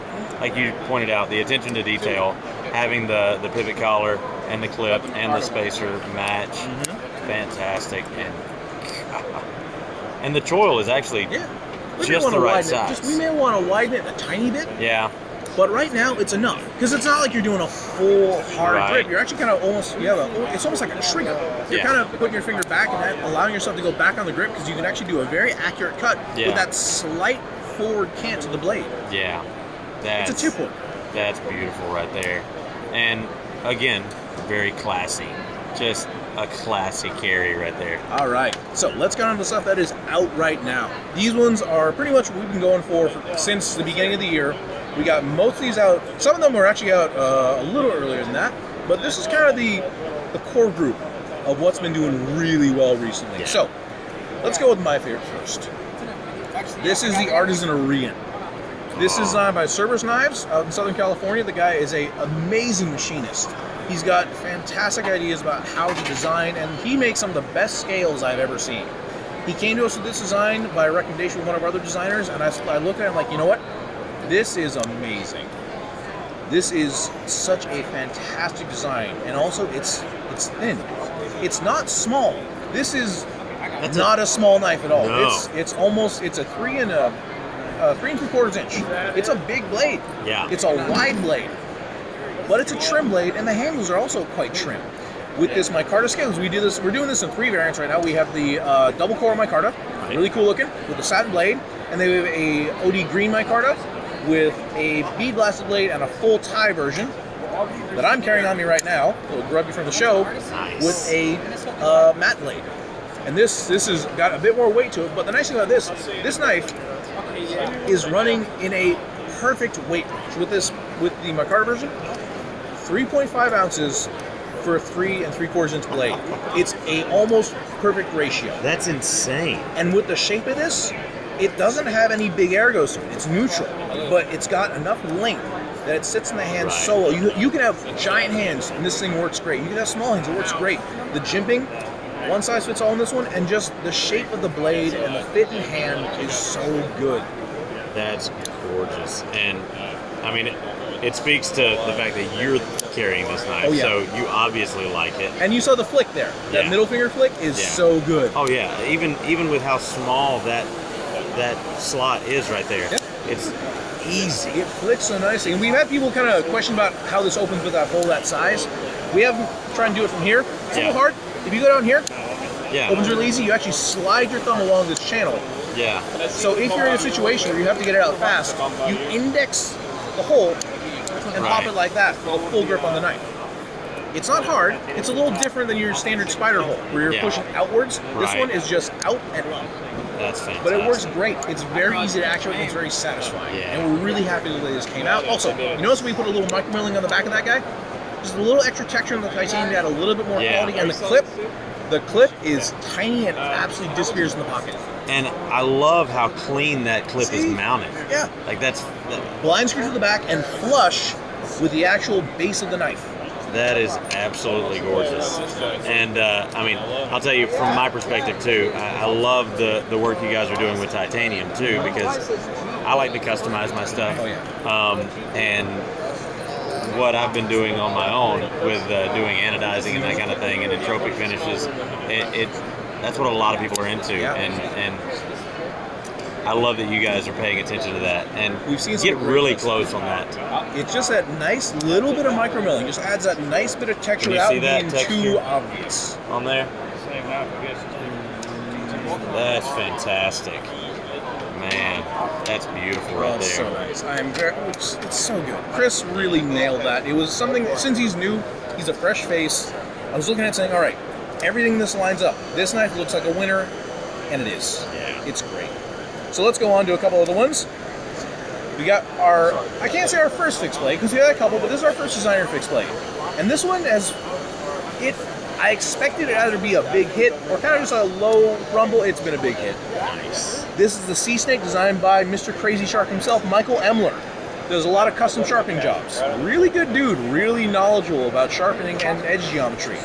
you pointed out, the attention to detail, having the pivot collar and the clip and the spacer match, fantastic. And the choil is actually just the right size. We may want to widen it a tiny bit. Yeah. But right now it's enough because it's not like you're doing a full hard grip. You're actually kind of almost it's almost like a trigger. You're kind of putting your finger back and then allowing yourself to go back on the grip because you can actually do a very accurate cut with that slight forward cant to the blade. Yeah, it's a tip hook. That's beautiful right there, and again, very classy. Just a classy carry right there. All right, so let's get on to the stuff that is out right now. These ones are pretty much what we've been going for since the beginning of the year. We got most of these out. Some of them were actually out a little earlier than that, but this is kind of the core group of what's been doing really well recently. Yeah. So let's go with my favorite first. This is the Artisan Cutlery. This is designed by Cerberus Knives out in Southern California. The guy is an amazing machinist. He's got fantastic ideas about how to design, and he makes some of the best scales I've ever seen. He came to us with this design by recommendation with one of our other designers, and I looked at him like, you know what? This is amazing. This is such a fantastic design, and also it's thin. It's not small. This is not a small knife at all. No. It's a 3 3¾ inch. It's a big blade. Yeah. It's a wide blade, but it's a trim blade, and the handles are also quite trim. With this micarta scales, we're doing this in 3 variants right now. We have the double core micarta, really cool looking, with the satin blade, and then we have a OD green micarta with a bead blasted blade and a full tie version that I'm carrying on me right now, a little grubby from the show, with a matte blade. And this has got a bit more weight to it, but the nice thing about this knife is running in a perfect weight range. With the micarta version, 3.5 ounces for a 3 3/4 inch blade. It's a almost perfect ratio. That's insane. And with the shape of this, it doesn't have any big ergos to it. It's neutral, but it's got enough length that it sits in the hand Right. so well. You can have giant hands, and this thing works great. You can have small hands, it works great. The jimping, one size fits all in this one, and just the shape of the blade and the fit in hand is so good. That's gorgeous. And I mean, it speaks to the fact that you're carrying this knife, Oh, yeah. so you obviously like it. And you saw the flick there. That Yeah. middle finger flick is Yeah. so good. Oh yeah, even with how small that slot is right there, Yeah. it's easy. It flicks so nicely. And we've had people kind of question about how this opens with that hole that size. We have them try and do it from here. It's a Yeah. little hard. If you go down here, Yeah, opens really easy. You actually slide your thumb along this channel. yeah, So if you're in a situation where you have to get it out fast, you index the hole and pop Right. it like that with a full grip on the knife. It's not hard. It's a little different than your standard spider hole where you're Yeah. pushing outwards. This Right. one is just out and up. that's fantastic. But it works great. It's very easy to actuate and it's very satisfying. Yeah. And we're really happy with the way this came out. Also, you notice we put a little micro milling on the back of that guy? Just a little extra texture in the titanium to add a little bit more Yeah. quality. And the clip is tiny and absolutely disappears in the pocket. And I love how clean that clip is See? mounted. Yeah. Like Blind screw to the back and flush with the actual base of the knife. that is absolutely gorgeous. And I mean, I'll tell you from my perspective too, I love the work you guys are doing with titanium too, because I like to customize my stuff. Oh, yeah. And what I've been doing on my own with doing anodizing and that kind of thing and entropic finishes, that's what a lot of people are into. Yeah. And I love that you guys are paying attention to that and We've seen some get great really ones. close on that. It's just that nice little bit of micro milling. Just adds that nice bit of texture Can you without see that being texture? too obvious. On there. That's fantastic. Man, that's beautiful right Oh, it's so there. nice. It's so good. Chris really nailed that. It was something that, since he's new, he's a fresh face. I was looking at it saying, all right, everything this lines up. This knife looks like a winner, and it is. Yeah. It's great. So let's go on to a couple of the ones. We got our, I can't say our first fixed blade, because we had a couple, but this is our first designer fixed blade. And this one, I expected it either be a big hit or kind of just a low rumble. It's been a big hit. Nice. This is the Sea Snake designed by Mr. Crazy Sharp himself, Michael Emler. Does a lot of custom sharpening jobs. Really good dude, really knowledgeable about sharpening and edge geometry.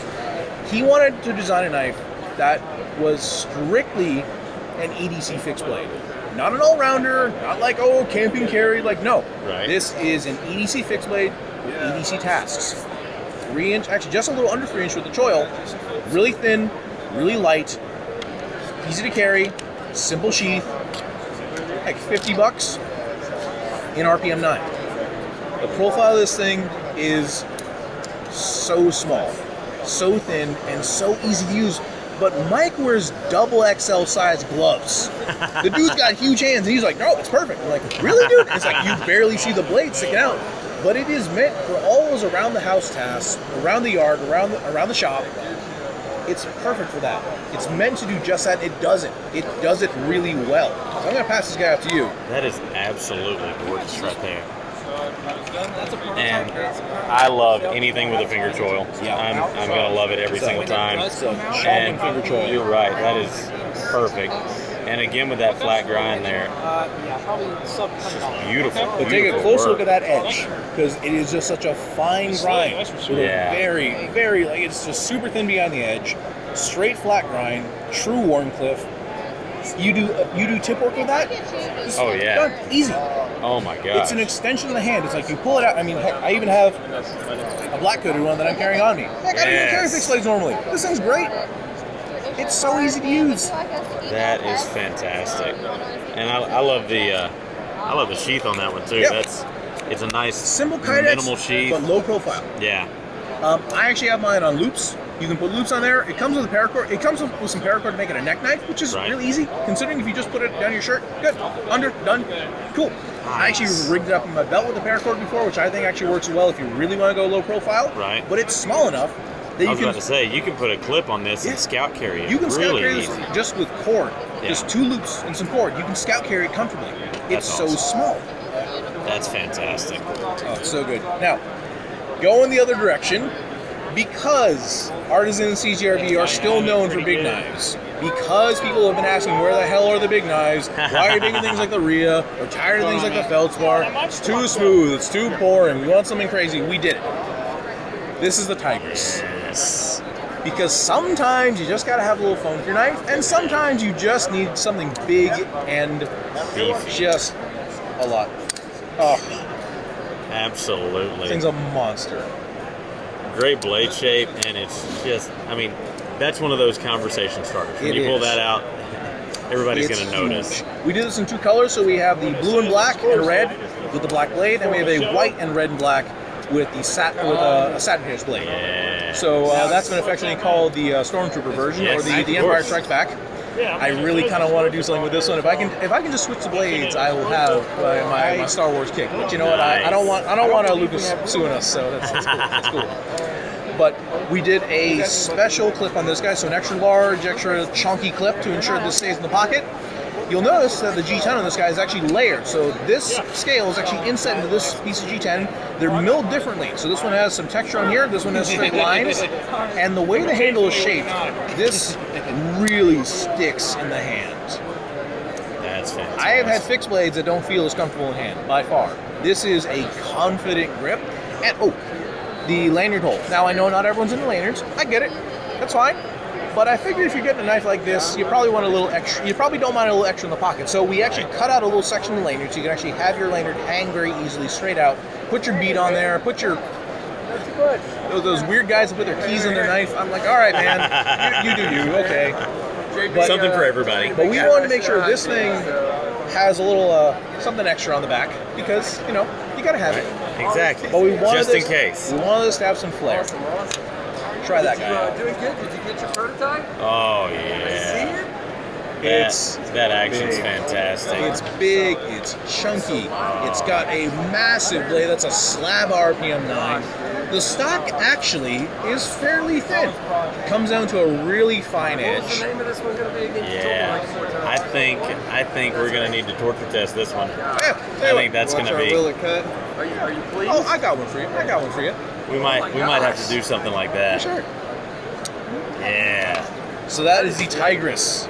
He wanted to design a knife that was strictly an EDC fixed blade. Not an all-rounder, not like, oh, camping carry, like, no. Right. This is an EDC fixed blade with EDC tasks. 3 inch, actually just a little under 3 inch with the choil. Really thin, really light, easy to carry, simple sheath, like $50 in RPM 9. The profile of this thing is so small, so thin, and so easy to use. But Mike wears double XL size gloves. The dude's got huge hands, and he's like, no, it's perfect. I'm like, really, dude? It's like, you barely see the blade sticking out. But it is meant for all those around the house tasks, around the yard, around the shop. It's perfect for that. It's meant to do just that. It does it. It does it really well. So I'm going to pass this guy up to you. That is absolutely gorgeous right there. And I love anything with a finger choil. Yeah. I'm gonna love it every single time. And finger choil. You're right. That is perfect. And again with that flat grind there, beautiful. But take a beautiful close work. look at that edge, because it is just such a fine grind. With Yeah. a very, very, like, it's just super thin behind the edge, straight flat grind, true Warncliffe. You do tip work with that? Just Oh, yeah. done. Easy. Oh my god. It's an extension of the hand. It's like you pull it out. I mean, heck, I even have a black coated one that I'm carrying on me. Heck, I don't even carry fixed blades normally. This thing's great. It's so easy to use. That is fantastic. And I love the sheath on that one too. Yep. It's a nice Simple kydex, minimal sheath. but low profile. Yeah. I actually have mine on loops. You can put loops on there. It comes with a paracord. It comes with some paracord to make it a neck knife, which is Right. really easy. Considering if you just put it down your shirt, good, under, done, cool. I actually rigged it up in my belt with a paracord before, which I think actually works well if you really want to go low profile. Right. But it's small enough that I you was can about to say you can put a clip on this Yeah. and scout carry it. you can scout really carry this easy. just with cord, Yeah. just 2 loops and some cord. You can scout carry it comfortably. It's That's so awesome. small. That's fantastic. Oh, it's so good. Now, going the other direction, because Artisan and CGRB are still known for big knives, because people have been asking where the hell are the big knives, why are you making things like the Rhea, or tired of things like the Feldspar, it's too smooth, it's too boring, we want something crazy, we did it. This is the Tigress. Yes. Because sometimes you just gotta have a little fun with your knife, and sometimes you just need something big and just a lot. Oh, Absolutely. this thing's a monster. Great blade shape, and it's just, I mean, that's one of those conversation starters. When It you pull is. that out, everybody's It's going to notice. huge. We did this in 2 colors, so we have the blue and black and red with the black blade, and we have a white and red and black with the a satin pierce blade. Yeah. So that's been affectionately called the Stormtrooper version, Yes, or the of Empire course. Strikes Back. I really kind of want to do something with this one. If I can just switch the blades, I will have my Star Wars kick. But you know what? I don't want a Lucas suing us, so that's cool. That's cool. But we did a special clip on this guy, so an extra large, extra chunky clip to ensure this stays in the pocket. You'll notice that the G10 on this guy is actually layered. So this scale is actually inset into this piece of G10. They're milled differently. So this one has some texture on here, this one has straight lines. And the way the handle is shaped, this really sticks in the hand. That's fantastic. I have had fixed blades that don't feel as comfortable in hand, by far. This is a confident grip. And, oh, the lanyard hole. Now, I know not everyone's into lanyards. I get it. That's fine. But I figured if you're getting a knife like this, you probably want a little extra. You probably don't mind a little extra in the pocket. So we actually cut out a little section of the lanyard so you can actually have your lanyard hang very easily straight out. Put your bead on there. Put your those weird guys that put their keys in their knife. I'm like, all right, man, you do you. Okay. But, Something for everybody. But we wanted to make sure this thing has a little something extra on the back because you gotta have it. Exactly. But we wanted just in this, case. We wanted this to have some flair. Try that guy out. Doing good. Did you get your prototype? Oh, yeah. That action's fantastic. It's big, it's chunky, it's got a massive blade, that's a slab RPM 9. The stock actually is fairly thin. Comes down to a really fine edge. What's the name of this one going to be again? You told me Yeah. like 4 times. I think we're going to need to torture test this one. Yeah, I think that's going to be. Are you pleased? Oh, I got one for you. We might have to do something like that. Sure. Yeah. So that is the Tigress.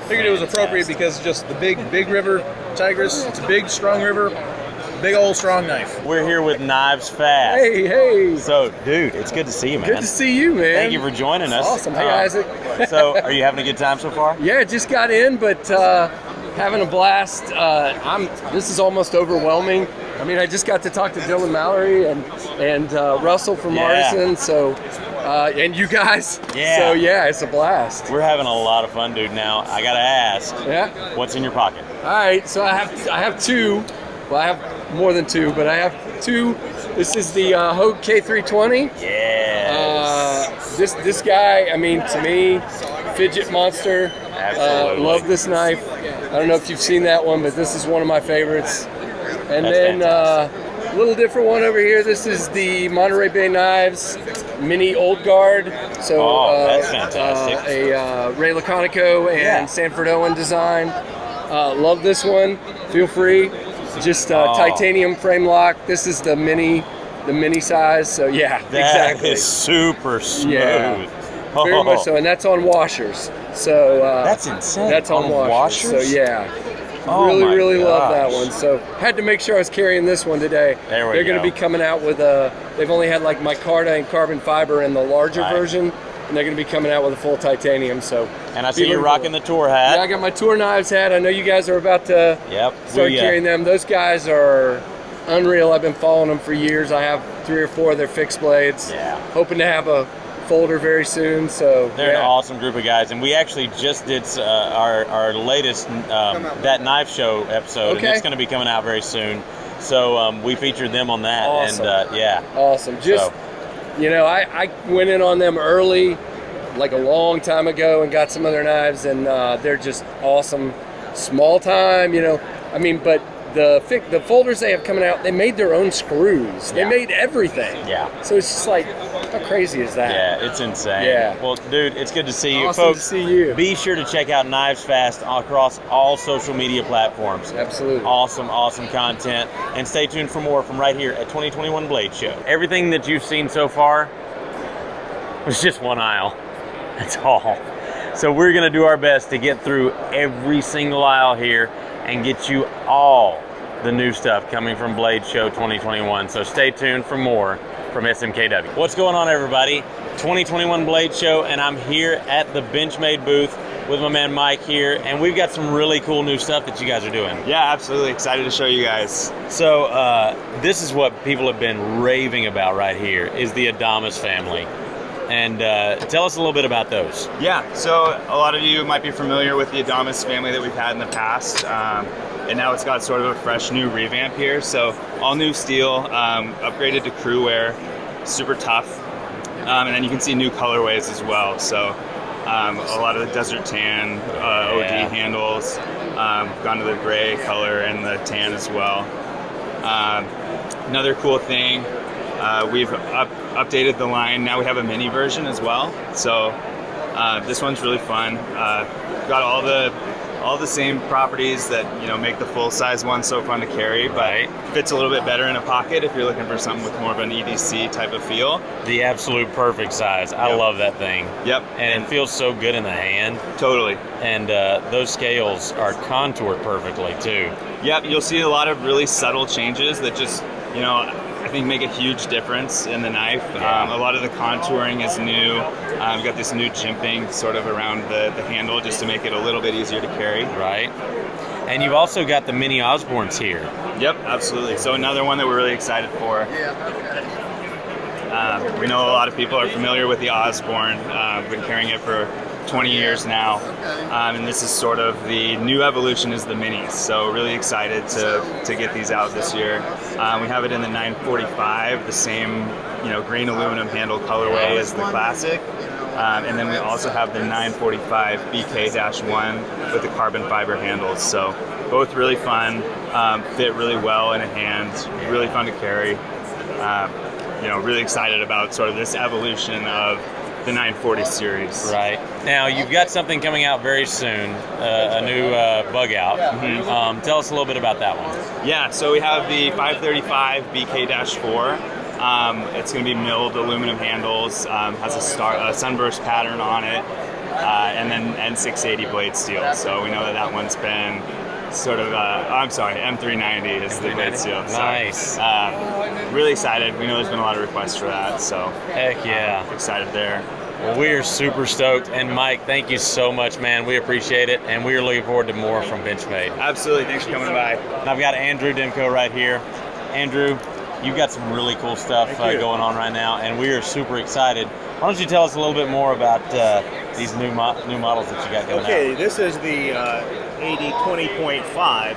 Figured it was appropriate because just the big river Tigress. It's a big, strong river, big old strong knife. We're here with Knives Fast. Hey. So, dude, it's good to see you, man. Good to see you, man. Thank you for joining us. Awesome. Hey, Isaac. So, are you having a good time so far? Yeah, just got in, but having a blast. This is almost overwhelming. I mean, I just got to talk to Dylan Mallory and Russell from Artisan, so and you guys. Yeah. So yeah, it's a blast. We're having a lot of fun, dude. Now, I gotta ask. Yeah. What's in your pocket? All right, so I have 2. Well, I have more than 2, but I have 2. This is the Hogue K320. Yes. This guy, I mean, to me, fidget monster. Absolutely. Love this knife. I don't know if you've seen that one, but this is one of my favorites. And That's then a little different one over here. This is the Monterey Bay Knives Mini Old Guard. So that's fantastic. A Ray Laconico and Sanford Owen design. Love this one. Feel free. Just titanium frame lock. This is the mini size. So yeah, exactly. That is super smooth. Yeah. Very much so, and that's on washers. So that's insane. That's on washers. So yeah, really love that one. So had to make sure I was carrying this one today. They're going to be coming out with they've only had like micarta and carbon fiber in the larger version, and they're going to be coming out with a full titanium. So and I see you're rocking the tour hat. Yeah, I got my Tour Knives hat. I know you guys are about to start carrying them. Those guys are unreal. I've been following them for years. I have 3 or 4 of their fixed blades. Yeah. Hoping to have a folder very soon. So they're an awesome group of guys, and we actually just did our latest That Knife Show episode, and it's going to be coming out very soon. So we featured them on that, Awesome. and awesome. Just I went in on them early, like a long time ago, and got some of their knives, and they're just awesome. Small time, I mean, but the folders they have coming out, they made their own screws. They made everything. Yeah. So it's just like, how crazy is that? Yeah, it's insane. Yeah. Well, dude, it's good to see you. Awesome Folks, to see you. Be sure to check out Knives Fast across all social media platforms. Absolutely. Awesome content. And stay tuned for more from right here at 2021 Blade Show. Everything that you've seen so far, It was just one aisle. That's all. So we're gonna do our best to get through every single aisle here and get you all the new stuff coming from Blade Show 2021. So stay tuned for more from SMKW. What's going on, everybody? 2021 Blade Show, and I'm here at the Benchmade booth with my man Mike here, and we've got some really cool new stuff that you guys are doing. Yeah, absolutely. Excited to show you guys. So this is what people have been raving about right here, is the Adamas family. And tell us a little bit about those. Yeah, so a lot of you might be familiar with the Adamas family that we've had in the past. And now it's got sort of a fresh new revamp here. So all new steel, upgraded to crew wear, super tough. And then you can see new colorways as well. So a lot of the desert tan, OD handles, gone to the gray color and the tan as well. Another cool thing, we've updated the line. Now we have a mini version as well. So this one's really fun. Got all the same properties that make the full size one so fun to carry, but fits a little bit better in a pocket if you're looking for something with more of an EDC type of feel. The absolute perfect size. I love that thing. Yep. And it feels so good in the hand. Totally. And those scales are contoured perfectly too. Yep. You'll see a lot of really subtle changes that just I think make a huge difference in the knife. A lot of the contouring is new. We've got this new jimping sort of around the handle just to make it a little bit easier to carry. Right. And you've also got the mini Osbornes here. Yep, absolutely. So another one that we're really excited for. We know a lot of people are familiar with the Osborne. Been carrying it for 20 years now, and this is sort of the new evolution is the minis. So really excited to get these out this year. We have it in the 945, the same green aluminum handle colorway as the classic, and then we also have the 945 BK-1 with the carbon fiber handles. So both really fun, fit really well in a hand, really fun to carry. Really excited about sort of this evolution of the 940 series. Right. Now you've got something coming out very soon, a new bug out. Tell us a little bit about that one. Yeah, so we have the 535 BK-4. It's going to be milled aluminum handles, has a sunburst pattern on it, and then N680 blade steel. So we know that one's been sort of, M390 is the blade steel. Nice. Really excited. We know there's been a lot of requests for that, so heck yeah. Excited there. Well, we are super stoked, and Mike, thank you so much, man. We appreciate it, and we are looking forward to more from Benchmade. Absolutely. Thanks for coming by. And I've got Andrew Demko right here. Andrew, you've got some really cool stuff going on right now, and we are super excited. Why don't you tell us a little bit more about these new models that you got coming out? Okay, this is the 80-20.5.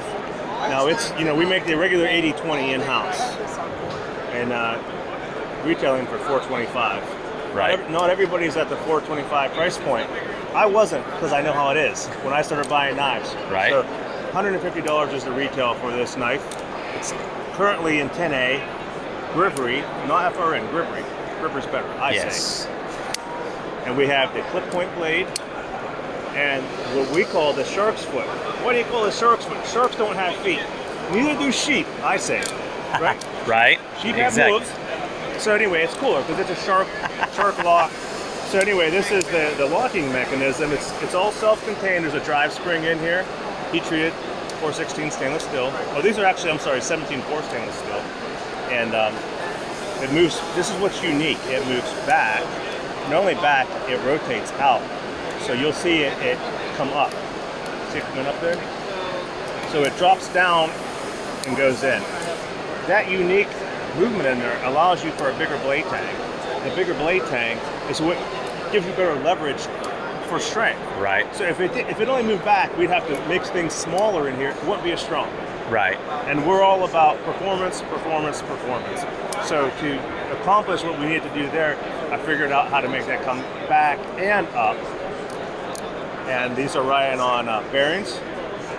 Now it's, we make the regular 80-20 in-house, and retailing for $425. Right. Not everybody's at the $425 price point. I wasn't, because I know how it is when I started buying knives. Right. So $150 is the retail for this knife. It's currently in 10A, Griffery, not FRN, Griffery. Gripper's better, I say. And we have the clip point blade and what we call the shark's foot. What do you call the shark's foot? Sharks don't have feet. Neither do sheep, I say. Right? Right. Sheep have hooves. So anyway, it's cooler because it's a shark lock. So anyway, this is the locking mechanism. It's all self-contained. There's a drive spring in here, heat treated, 416 stainless steel. Oh, these are actually, 17.4 stainless steel. And it moves, this is what's unique. It moves back. Not only back, it rotates out. So you'll see it come up. See it coming up there? So it drops down and goes in. That unique movement in there allows you for a bigger blade tang. The bigger blade tang is what gives you better leverage for strength. Right. So if it only moved back, we'd have to make things smaller in here. It wouldn't be as strong. Right. And we're all about performance, performance, performance. So to accomplish what we needed to do there, I figured out how to make that come back and up. And these are riding on bearings.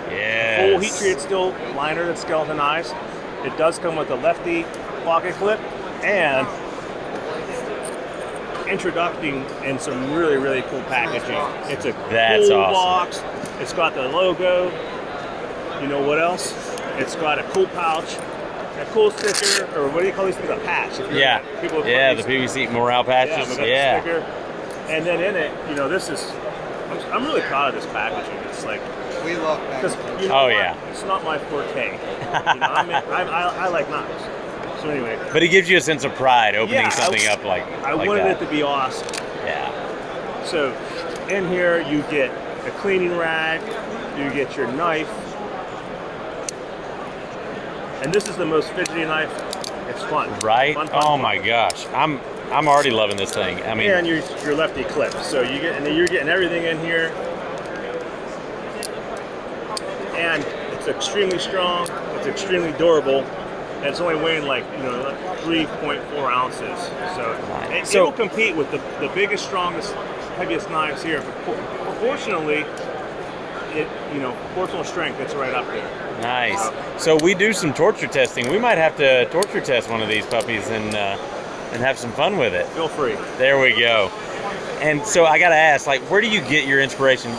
Yes. Full heat treated steel liner that's skeletonized. It does come with a lefty pocket clip and introducing in some really, really cool packaging. It's a cool box. It's got the logo. You know what else? It's got a cool pouch. a cool sticker, or what do you call these things? A patch. If you're Yeah. people put Yeah, the these- PVC morale Yeah, patches. we got Yeah. the sticker. And then in it, you know, this is, I'm really proud of this packaging. It's like, We love because packaging. you know Oh, what? yeah. It's not my forte. You know, I like knives. So anyway, But it gives you a sense of pride opening Yeah, something up like I like wanted that. it to be awesome. Yeah. So in here you get a cleaning rag, you get your knife, and this is the most fidgety knife. It's fun. Right? Fun, Oh fun. my gosh. I'm already loving this thing. I mean, And your lefty clip. So you're getting everything in here. And it's extremely strong, it's extremely durable, and it's only weighing like 3.4 ounces. So it will compete with the biggest, strongest, heaviest knives here. But proportionally, proportional strength, it's right up there. nice. So we do some torture testing. We might have to torture test one of these puppies and have some fun with it. Feel free. There we go. And so I got to ask, like, where do you get your inspiration?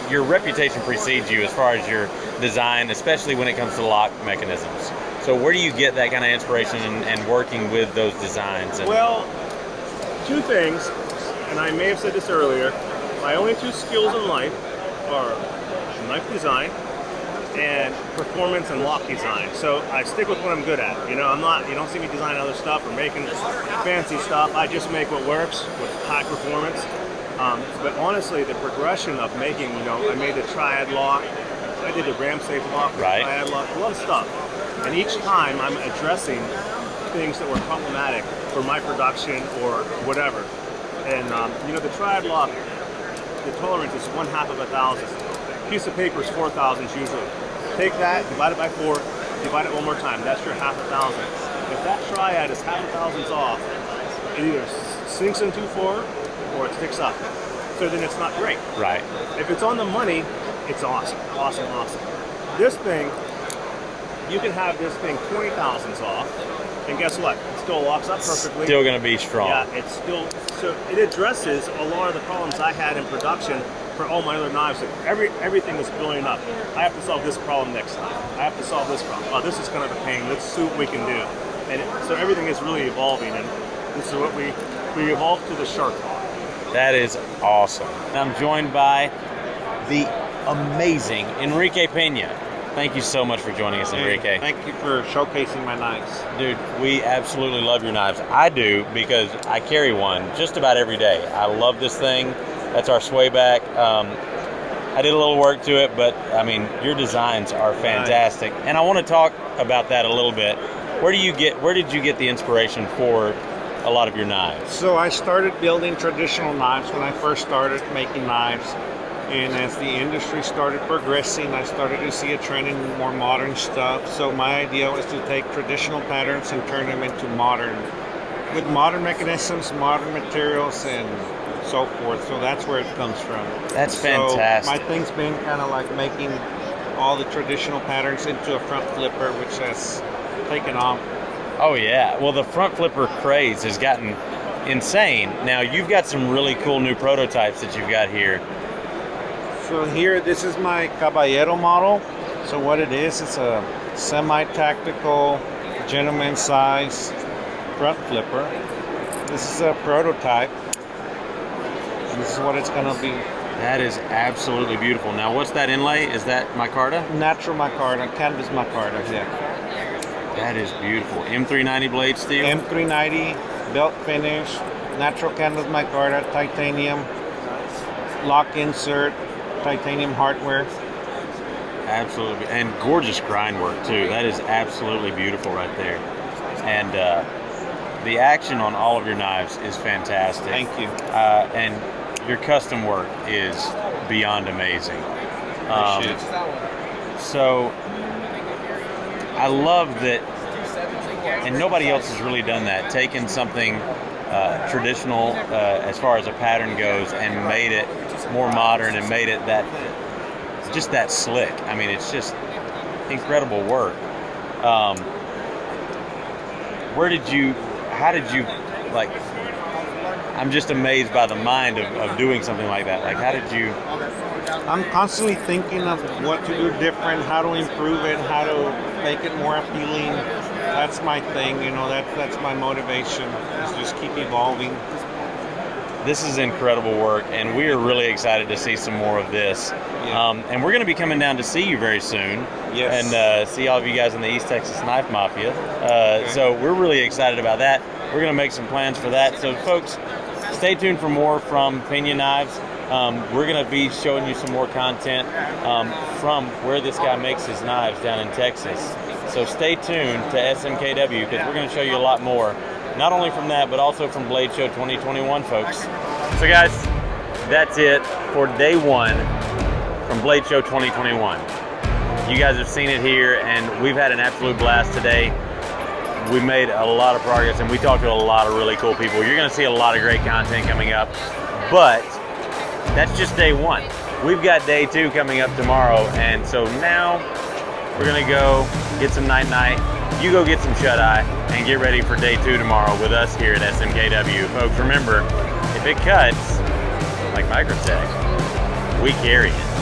Your reputation precedes you as far as your design, especially when it comes to lock mechanisms. So where do you get that kind of inspiration and working with those designs? Well, two things, and I may have said this earlier. My only two skills in life are knife design and performance and lock design. So I stick with what I'm good at. You don't see me designing other stuff or making fancy stuff. I just make what works with high performance. But honestly, the progression of making, I made the triad lock, I did the ram safe lock, Right. triad lock, a lot of stuff. And each time I'm addressing things that were problematic for my production or whatever. And the triad lock, the tolerance is 1/2 of 1,000. Piece of paper is 4,000 usually. Take that, divide it by 4, divide it one more time. That's your 1/2,000. If that triad is 1/2,000 off, it either sinks into 4 or it sticks up. So then it's not great. Right. If it's on the money, it's awesome, awesome, awesome. This thing, you can have this thing 20 thousandths off, and guess what? It still locks up perfectly. Still going to be strong. Yeah, it's still, so it addresses a lot of the problems I had in production for all my other knives. Everything was blowing up. I have to solve this problem next time. I have to solve this problem. Oh, this is kind of a pain. Let's see what we can do. And so everything is really evolving, and this is what we evolved to the Shark Hawk. That is awesome. And I'm joined by the amazing Enrique Pena. Thank you so much for joining us, Enrique. Thank you for showcasing my knives. Dude, we absolutely love your knives. I do, because I carry one just about every day. I love this thing. That's our swayback. I did a little work to it, but I mean, your designs are fantastic. And I want to talk about that a little bit. Where did you get the inspiration for a lot of your knives? So I started building traditional knives when I first started making knives. And as the industry started progressing, I started to see a trend in more modern stuff. So my idea was to take traditional patterns and turn them into modern, with modern mechanisms, modern materials, and so forth. So that's where it comes from. That's fantastic. So my thing's been kind of like making all the traditional patterns into a front flipper, which has taken off. Oh yeah, well the front flipper craze has gotten insane. Now you've got some really cool new prototypes that you've got here. So here, this is my Caballero model. So what it is, it's a semi-tactical, gentleman size front flipper. This is a prototype. And this is what it's gonna be. That is absolutely beautiful. Now what's that inlay? Is that micarta? Natural micarta, canvas micarta, yeah. That is beautiful. M390 blade steel? M390, belt finish, natural canvas micarta, titanium, lock insert, titanium hardware. Absolutely, and gorgeous grind work too. That is absolutely beautiful right there. And the action on all of your knives is fantastic. Thank you. And your custom work is beyond amazing. So I love that, and nobody else has really done that, taken something traditional as far as a pattern goes and made it more modern and made it just that slick. I mean, it's just incredible work. How did you, like, I'm just amazed by the mind of doing something like that. Like, how did you? I'm constantly thinking of what to do different, how to improve it, how to make it more appealing. That's my thing, you know, that's my motivation, is just keep evolving. This is incredible work, and we are really excited to see some more of this. And we're going to be coming down to see you very soon. Yes. And see all of you guys in the East Texas Knife Mafia. So we're really excited about that. We're going to make some plans for that. So folks, stay tuned for more from Pena Knives. We're going to be showing you some more content from where this guy makes his knives down in Texas. So stay tuned to SMKW, because we're going to show you a lot more. Not only from that, but also from Blade Show 2021, folks. So guys, that's it for day one from Blade Show 2021. You guys have seen it here, and we've had an absolute blast today. We made a lot of progress, and we talked to a lot of really cool people. You're gonna see a lot of great content coming up, but that's just day one. We've got day two coming up tomorrow, and so now we're gonna go get some night-night. You go get some shut-eye and get ready for day two tomorrow with us here at SMKW. Folks, remember, if it cuts like Microtech, we carry it.